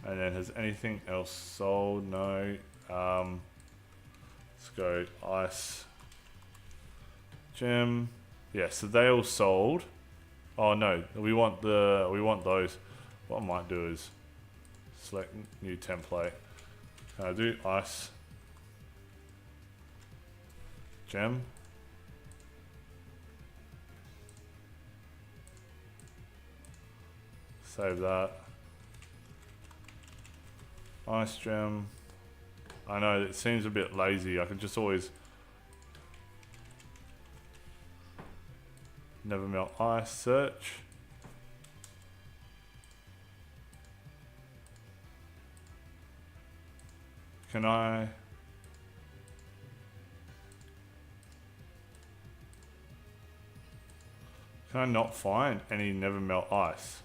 And then has anything else sold? No. Let's go Ice Gem. Yeah, so they all sold. Oh no, we want those. What I might do is select new template. Can I do Ice Gem? Save that. Ice Gem. I know it seems a bit lazy. I could just always never melt ice. Search. Can I not find any never melt ice?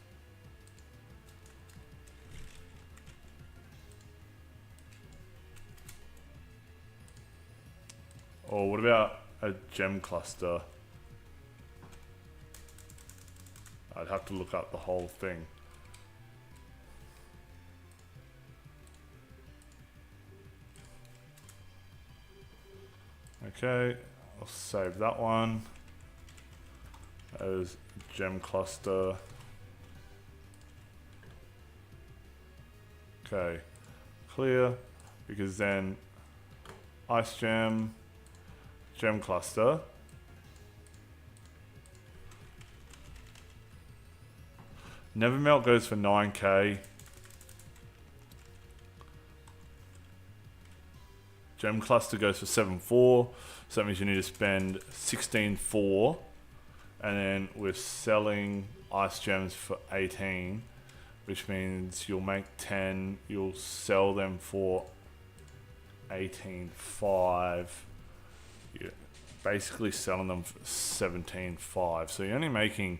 Or what about a gem cluster? I'd have to look up the whole thing. Okay, I'll save that one as gem cluster. Okay, clear, because then Ice Gem, Gem Cluster. Never Melt goes for 9k. Gem Cluster goes for 7.4. So that means you need to spend 16.4 and then we're selling ice gems for 18, which means you'll make 10, you'll sell them for 18.5. You're basically selling them for 17.5. So you're only making,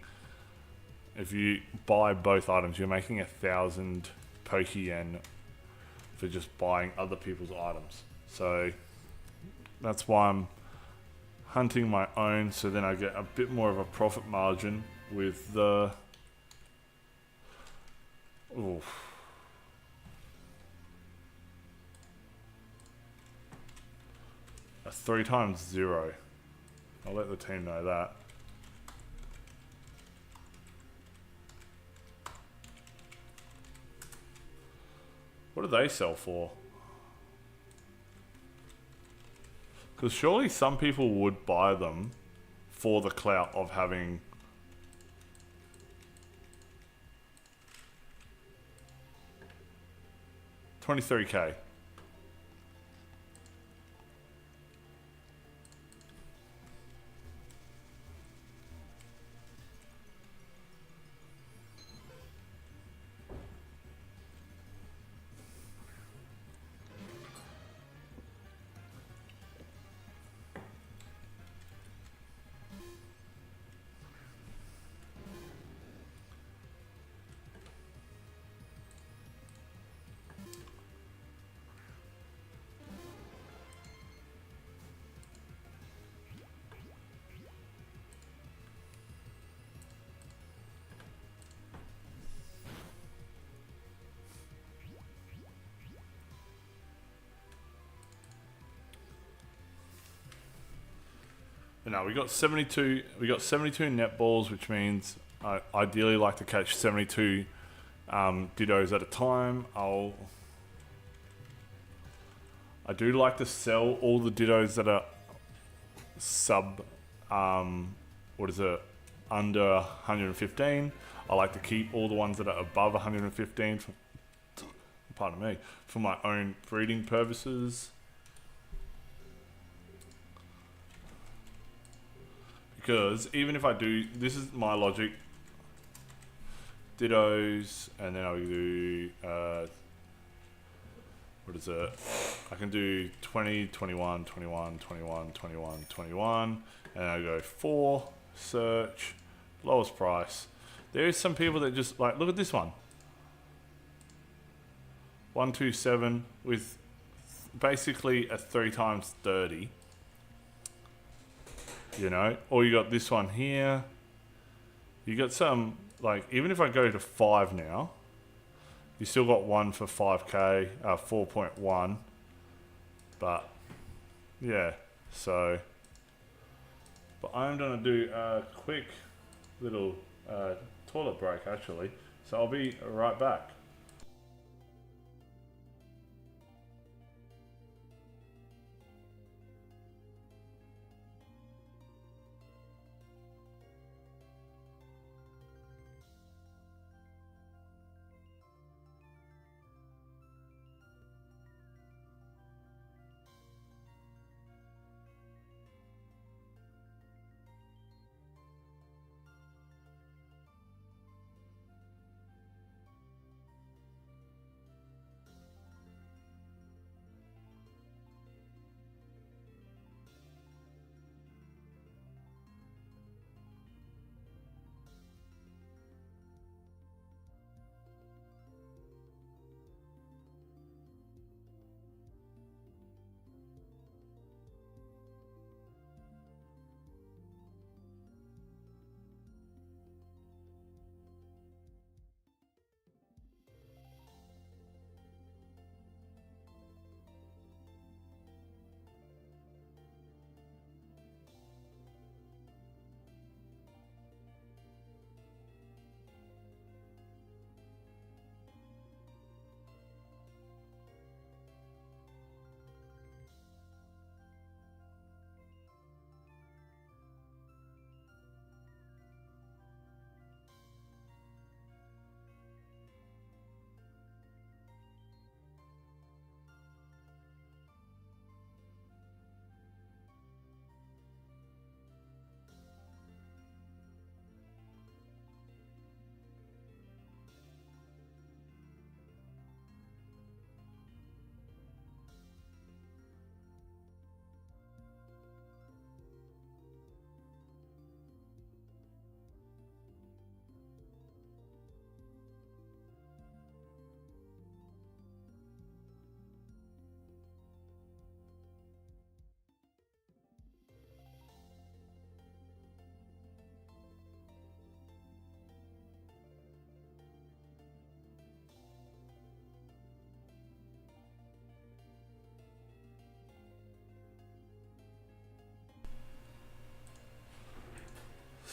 if you buy both items, you're making 1,000 Poke Yen for just buying other people's items. So that's why I'm hunting my own, so then I get a bit more of a profit margin with the... Oof. A 3 times 0. I'll let the team know that. What do they sell for? Because surely some people would buy them for the clout of having... $23K. No, we got 72. We got 72 netballs, which means I ideally like to catch 72 Dittos at a time. I do like to sell all the Dittos that are sub, under 115. I like to keep all the ones that are above 115. Pardon me, for my own breeding purposes. Because even if I do, this is my logic, Dittos, and then I'll do, I can do 20, 21, 21, 21, 21, 21, and I go 4, search, lowest price. There is some people that just, like, look at this one. 127 with basically a 3 times 30. You know, or you got this one here. You got some, like, even if I go to 5 now, you still got one for 5k, 4.1. But yeah, so, but I'm gonna do a quick little toilet break actually. So I'll be right back.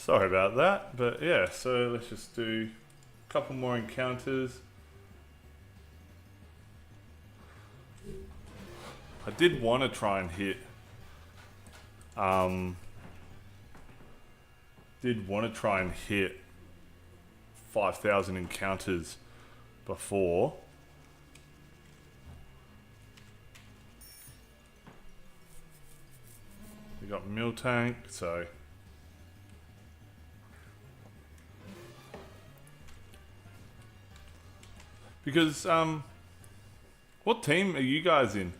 Sorry about that, but yeah, so let's just do a couple more encounters. I did want to try and hit, did want to try and hit 5,000 encounters before. We got Miltank, so because what team are you guys in?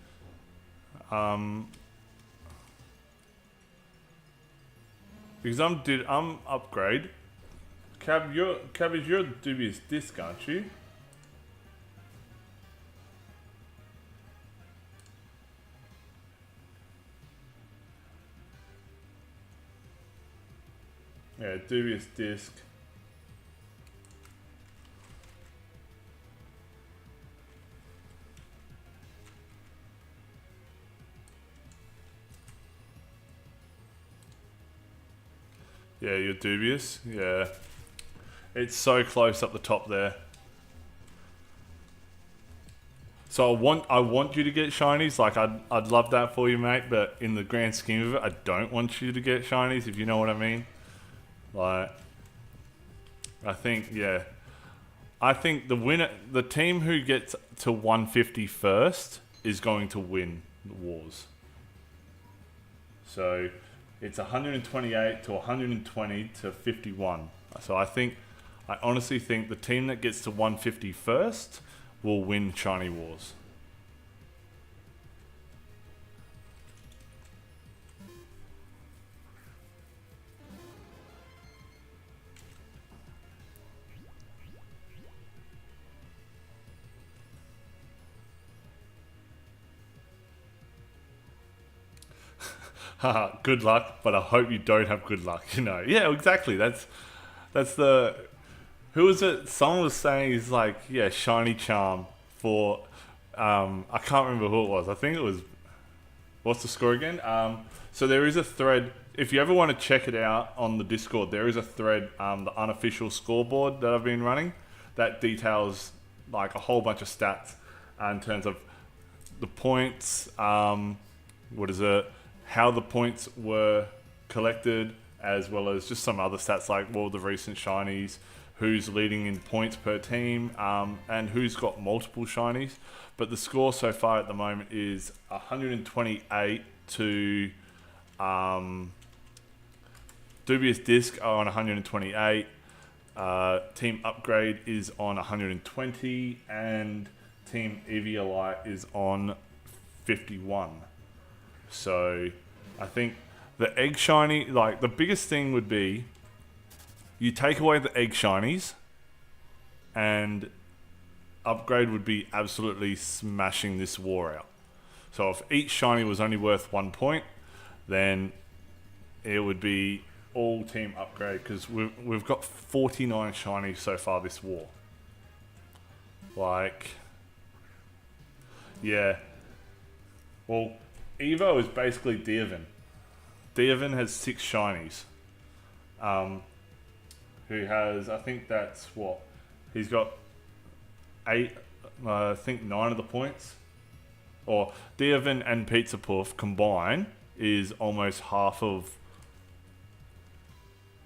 Because I'm upgrade. Cabbage, you're Dubious Disc, aren't you? Yeah, Dubious Disc. Yeah, you're Dubious. Yeah. It's so close up the top there. So I want you to get shinies. Like I'd love that for you, mate. But in the grand scheme of it, I don't want you to get shinies. If you know what I mean. Like, I think the winner, the team who gets to 150 first is going to win the wars. So it's 128 to 120 to 51. So I honestly think the team that gets to 150 first will win Shiny Wars. Haha, good luck, but I hope you don't have good luck, you know. Yeah, exactly. That's the, who was it? Someone was saying he's like, yeah, shiny charm for I can't remember who it was. I think it was, what's the score again? So there is a thread, if you ever want to check it out on the Discord, there is a thread, the unofficial scoreboard that I've been running that details like a whole bunch of stats in terms of the points, what is it, how the points were collected, as well as just some other stats like all the recent shinies, who's leading in points per team, and who's got multiple shinies. But the score so far at the moment is 128 to Dubious Disc are on 128, Team Upgrade is on 120, and Team Eviolite is on 51. So I think the egg shiny, like the biggest thing would be you take away the egg shinies and Upgrade would be absolutely smashing this war out. So if each shiny was only worth 1 point, then it would be all Team Upgrade, because we've got 49 shinies so far this war. Like, yeah. Well, Evo is basically Diavin. Diavin has 6 shinies. Who has, I think that's what? He's got 8, I think 9 of the points. Or Diavin and Pizza Puff combined is almost half of,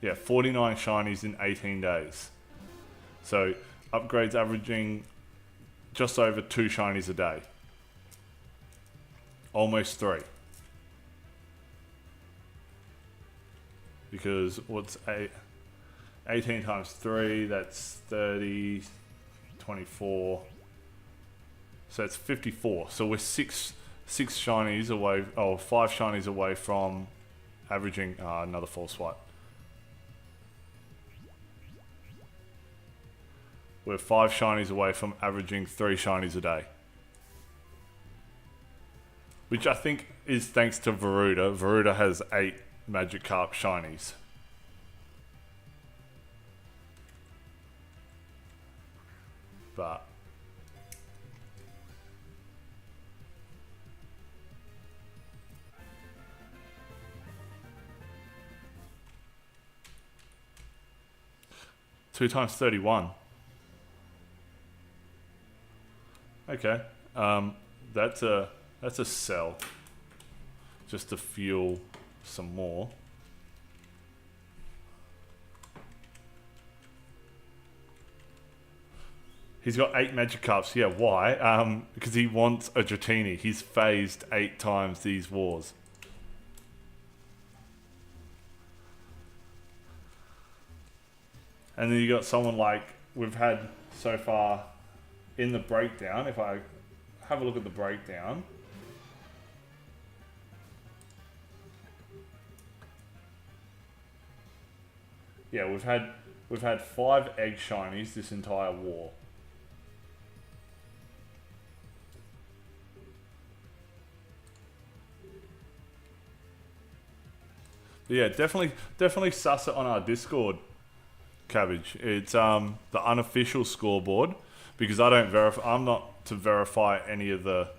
49 shinies in 18 days. So Upgrade's averaging just over 2 shinies a day. Almost 3. Because what's 18 times 3, that's 30, 24. So it's 54. So we're 6 shinies away, 5 shinies away from averaging another false swipe. We're 5 shinies away from averaging 3 shinies a day. Which I think is thanks to Veruda. Veruda has 8 Magikarp shinies. But 2 times 31. Okay. That's a sell. Just to fuel some more. He's got 8 Magikarps. Yeah, why? Because he wants a Dratini. He's phased 8 times these wars. And then you got someone like we've had so far in the breakdown. If I have a look at the breakdown. Yeah, we've had 5 egg shinies this entire war. But yeah, definitely suss it on our Discord, Cabbage. It's the unofficial scoreboard because I don't verify. I'm not to verify any of the,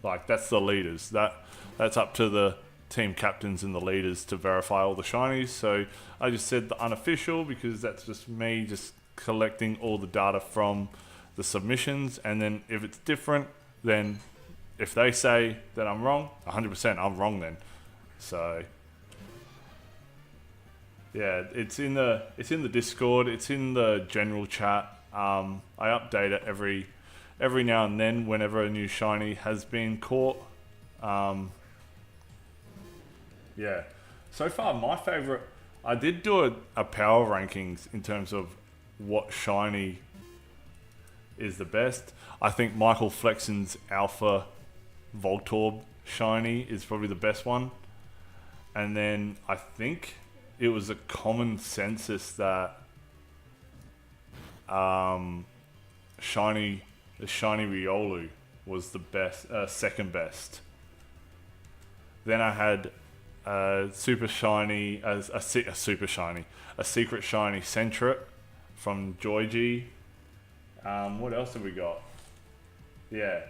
like, that's the leaders. That's up to the team captains and the leaders to verify all the shinies. So I just said the unofficial because that's just me just collecting all the data from the submissions, and then if it's different, then if they say that I'm wrong, 100% I'm wrong then. So yeah, it's in the Discord, it's in the general chat. I update it every now and then whenever a new shiny has been caught. Yeah, so far my favorite, I did do a power rankings in terms of what shiny is the best. I think Michael Flexen's Alpha Voltorb shiny is probably the best one. And then I think it was a common census that the shiny Riolu was the best, second best. Then I had a secret shiny Sentret from Joyji. What else have we got? Yeah,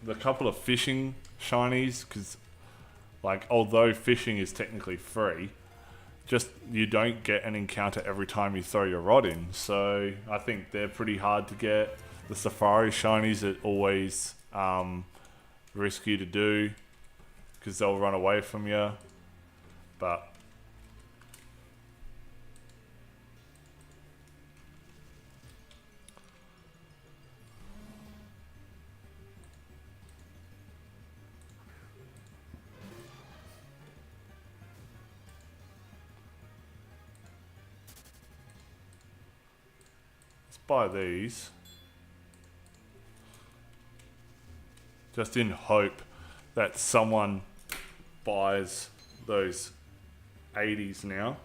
the couple of fishing shinies, because like although fishing is technically free, just you don't get an encounter every time you throw your rod in. So I think they're pretty hard to get. The Safari shinies are always risky to do because they'll run away from you. But let's buy these. Just in hope that someone buys those 80s now.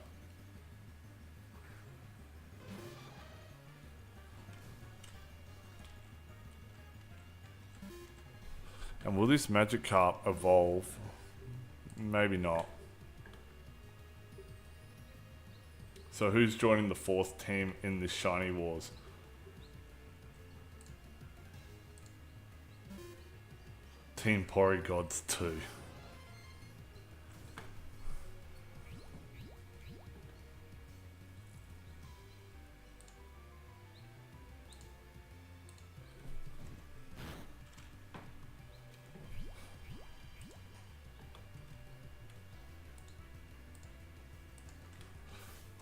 And will this Magikarp evolve? Maybe not. So who's joining the 4th team in this Shiny Wars? Team Porygons 2.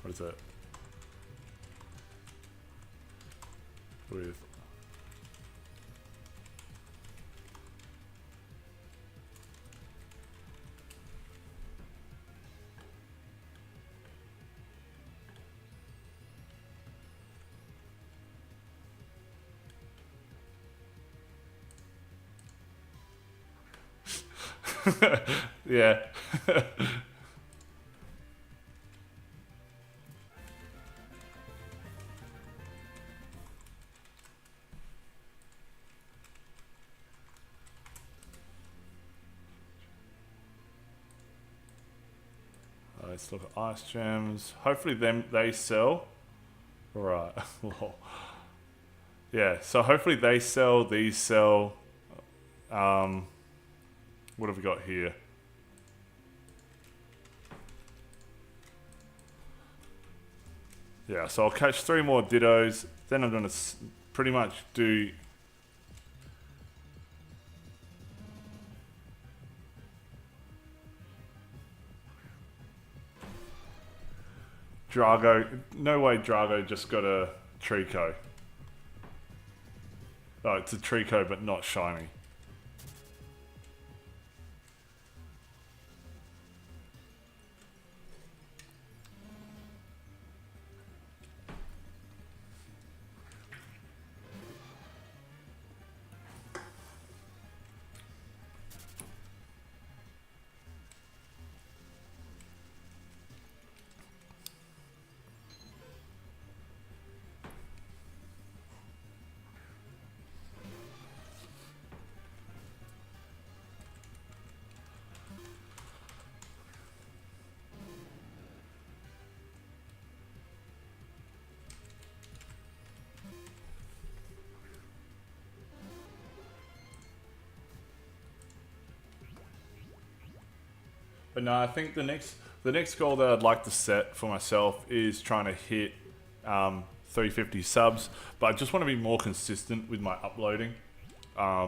What is it? With yeah. Let's look at ice gems. Hopefully they sell. Right. Yeah, so hopefully they sell, these sell. What have we got here? Yeah, so I'll catch 3 more Dittos. Then I'm going to pretty much do... Drago. No way Drago just got a Trico. Oh, it's a Trico, but not shiny. But no, I think the next goal that I'd like to set for myself is trying to hit 350 subs. But I just want to be more consistent with my uploading. I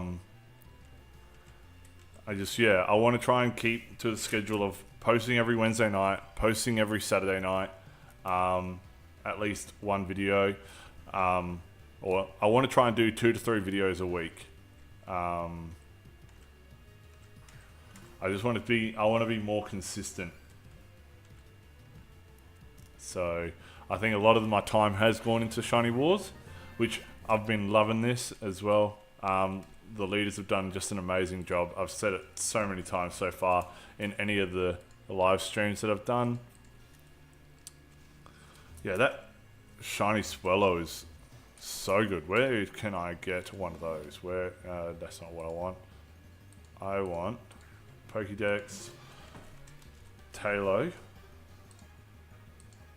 want to try and keep to the schedule of posting every Wednesday night, posting every Saturday night, at least one video, or I want to try and do 2 to 3 videos a week. I want to be more consistent. So I think a lot of my time has gone into Shiny Wars, which I've been loving this as well. The leaders have done just an amazing job. I've said it so many times so far in any of the live streams that I've done. Yeah, that Shiny Swellow is so good. Where can I get one of those? That's not what I want. I want Pokédex, Talo.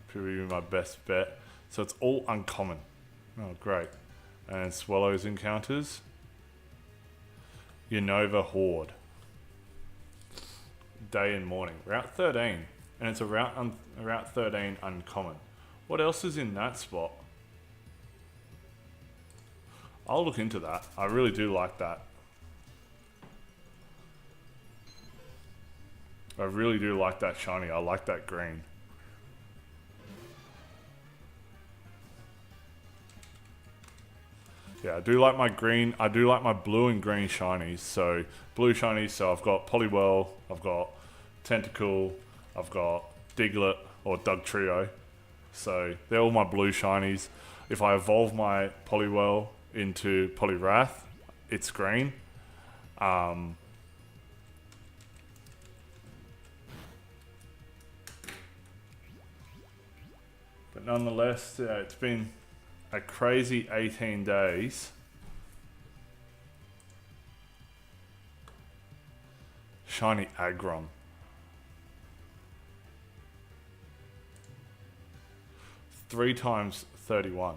Probably my best bet. So it's all uncommon. Oh, great. And Swellows encounters. Unova Horde. Day and morning. Route 13. And it's a Route 13 uncommon. What else is in that spot? I'll look into that. I really do like that. I really do like that shiny. I like that green. Yeah, I do like my green. I do like my blue and green shinies. So blue shinies. So I've got Poliwhirl. I've got Tentacle. I've got Diglett or Dugtrio. So they're all my blue shinies. If I evolve my Poliwhirl into Poliwrath, it's green. But nonetheless, it's been a crazy 18 days. Shiny Aggron. Three times 31.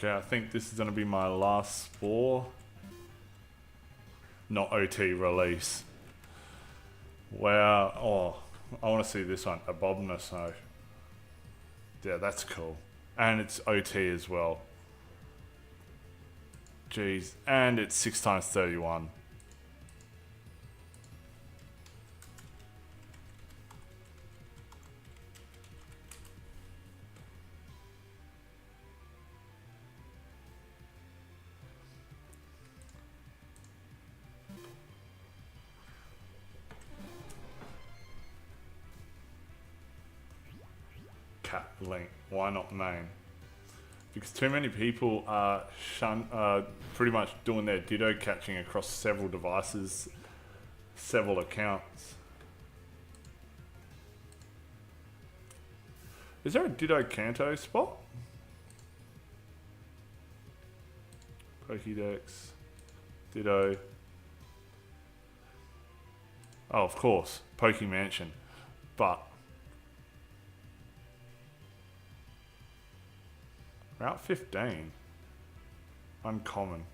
Okay, I think this is going to be my last Spore. Not OT release. Wow. Oh, I want to see this one. Abomination. Yeah, that's cool. And it's OT as well. Jeez. And it's 6 times 31. Cat Link. Why not main? because too many people are pretty much doing their Ditto catching across several devices, several accounts. Is there a Ditto Kanto spot? Pokédex, Ditto. Oh, of course, Pokemansion. But Route 15, uncommon.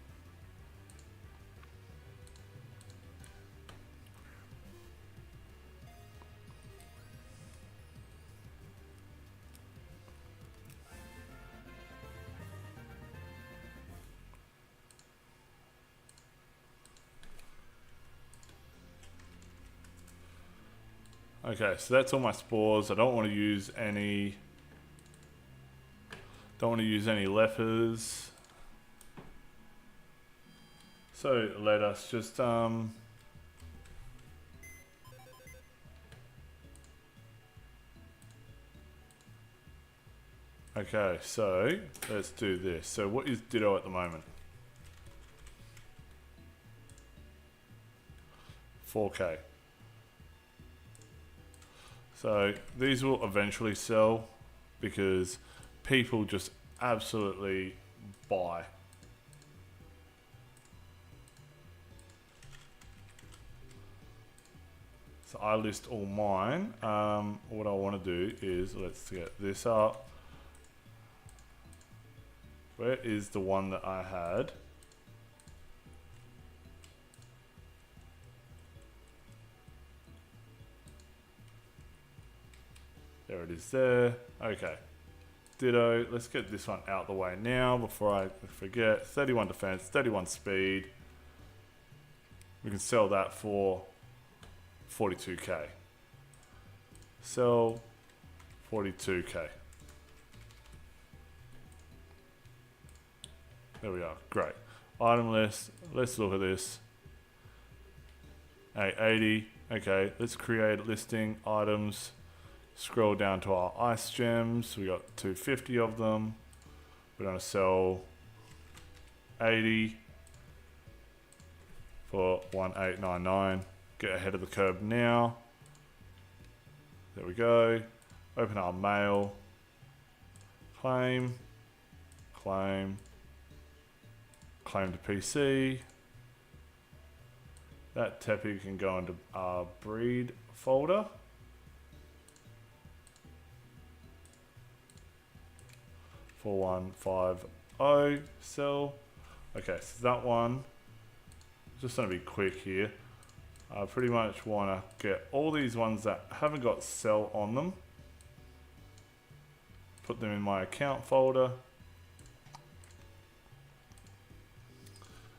Okay, so that's all my spores. I don't want to use any. Don't want to use any lepers. So let us just okay, so let's do this. So what is Ditto at the moment? 4K. So these will eventually sell because people just absolutely buy. So I list all mine. What I want to do is, let's get this up. Where is the one that I had? There it is there. Okay. Ditto. Let's get this one out the way now before I forget. 31 defense, 31 speed. We can sell that for 42k. Sell 42k. There we are. Great. Item list. Let's look at this. 80. Okay. Let's create listing items. Scroll down to our ice gems. We got 250 of them. We're going to sell 80 for 1899. Get ahead of the curve now. There we go. Open our mail. Claim. Claim. Claim to PC. That Teppy can go into our breed folder. For 150 sell. Okay, so that one, just gonna be quick here. I pretty much wanna get all these ones that haven't got sell on them, put them in my account folder.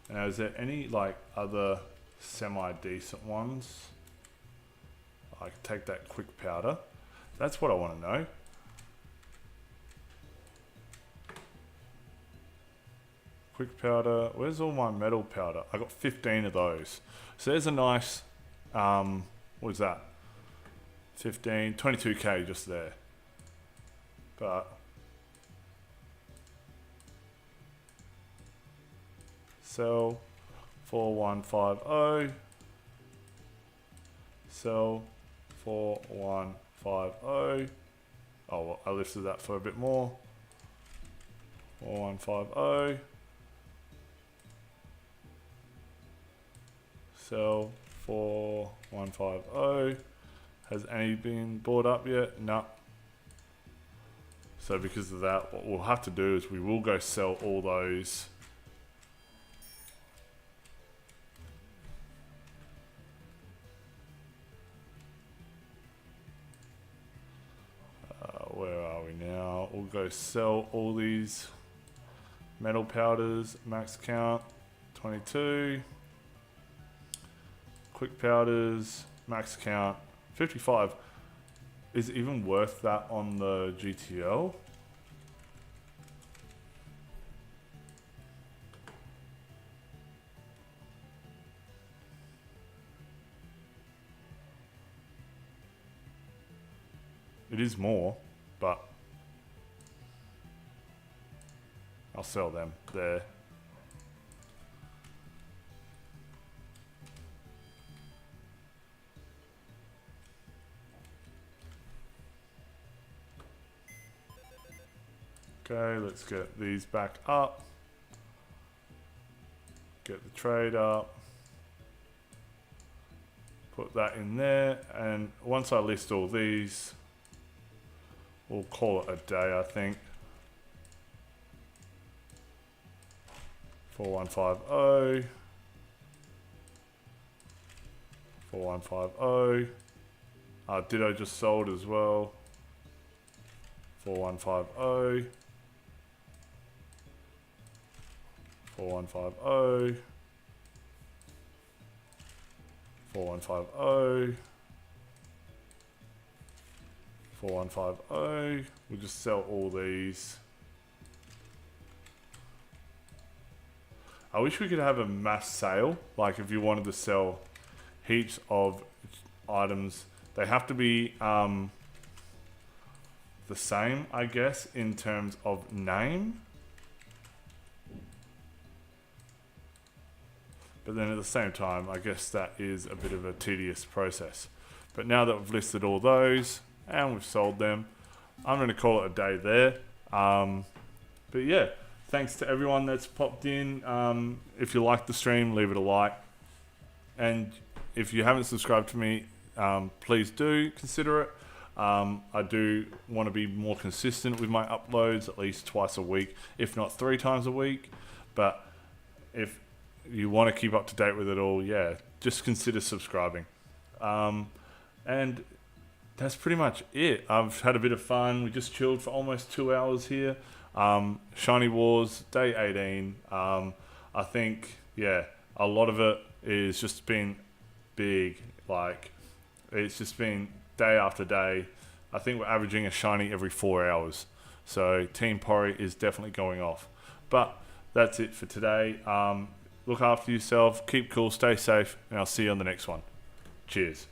Now, is there any like other semi-decent ones? I can take that quick powder. That's what I wanna know. Quick powder. Where's all my metal powder? I got 15 of those. So there's a nice, what is that? 15, 22k just there. But sell 4150. Sell 4150. Oh, well, I lifted that for a bit more. 4150. Sell 4150. Has any been bought up yet? No. So because of that, what we'll have to do is we will go sell all those. Where are we now? We'll go sell all these metal powders. Max count 22. Quick powders, max count 55. Is it even worth that on the GTL? It is more, but I'll sell them there. Okay, let's get these back up. Get the trade up. Put that in there, and once I list all these, we'll call it a day, I think. 4150. 4150. Ditto just sold as well. 4150. 4150. 4150. 4150. We'll just sell all these. I wish we could have a mass sale. Like if you wanted to sell heaps of items, they have to be the same, I guess, in terms of name. But then at the same time, I guess that is a bit of a tedious process. But now that we've listed all those and we've sold them, I'm going to call it a day there. But yeah, thanks to everyone that's popped in. If you like the stream, leave it a like. And if you haven't subscribed to me, please do consider it. I do want to be more consistent with my uploads, at least twice a week, if not 3 times a week. But if you want to keep up to date with it all, yeah, just consider subscribing. And that's pretty much it. I've had a bit of fun. We just chilled for almost 2 hours here. Shiny Wars, day 18. I think, yeah, a lot of it is just been big. Like, it's just been day after day. I think we're averaging a shiny every 4 hours. So Team Pory is definitely going off. But that's it for today. Look after yourself, keep cool, stay safe, and I'll see you on the next one. Cheers.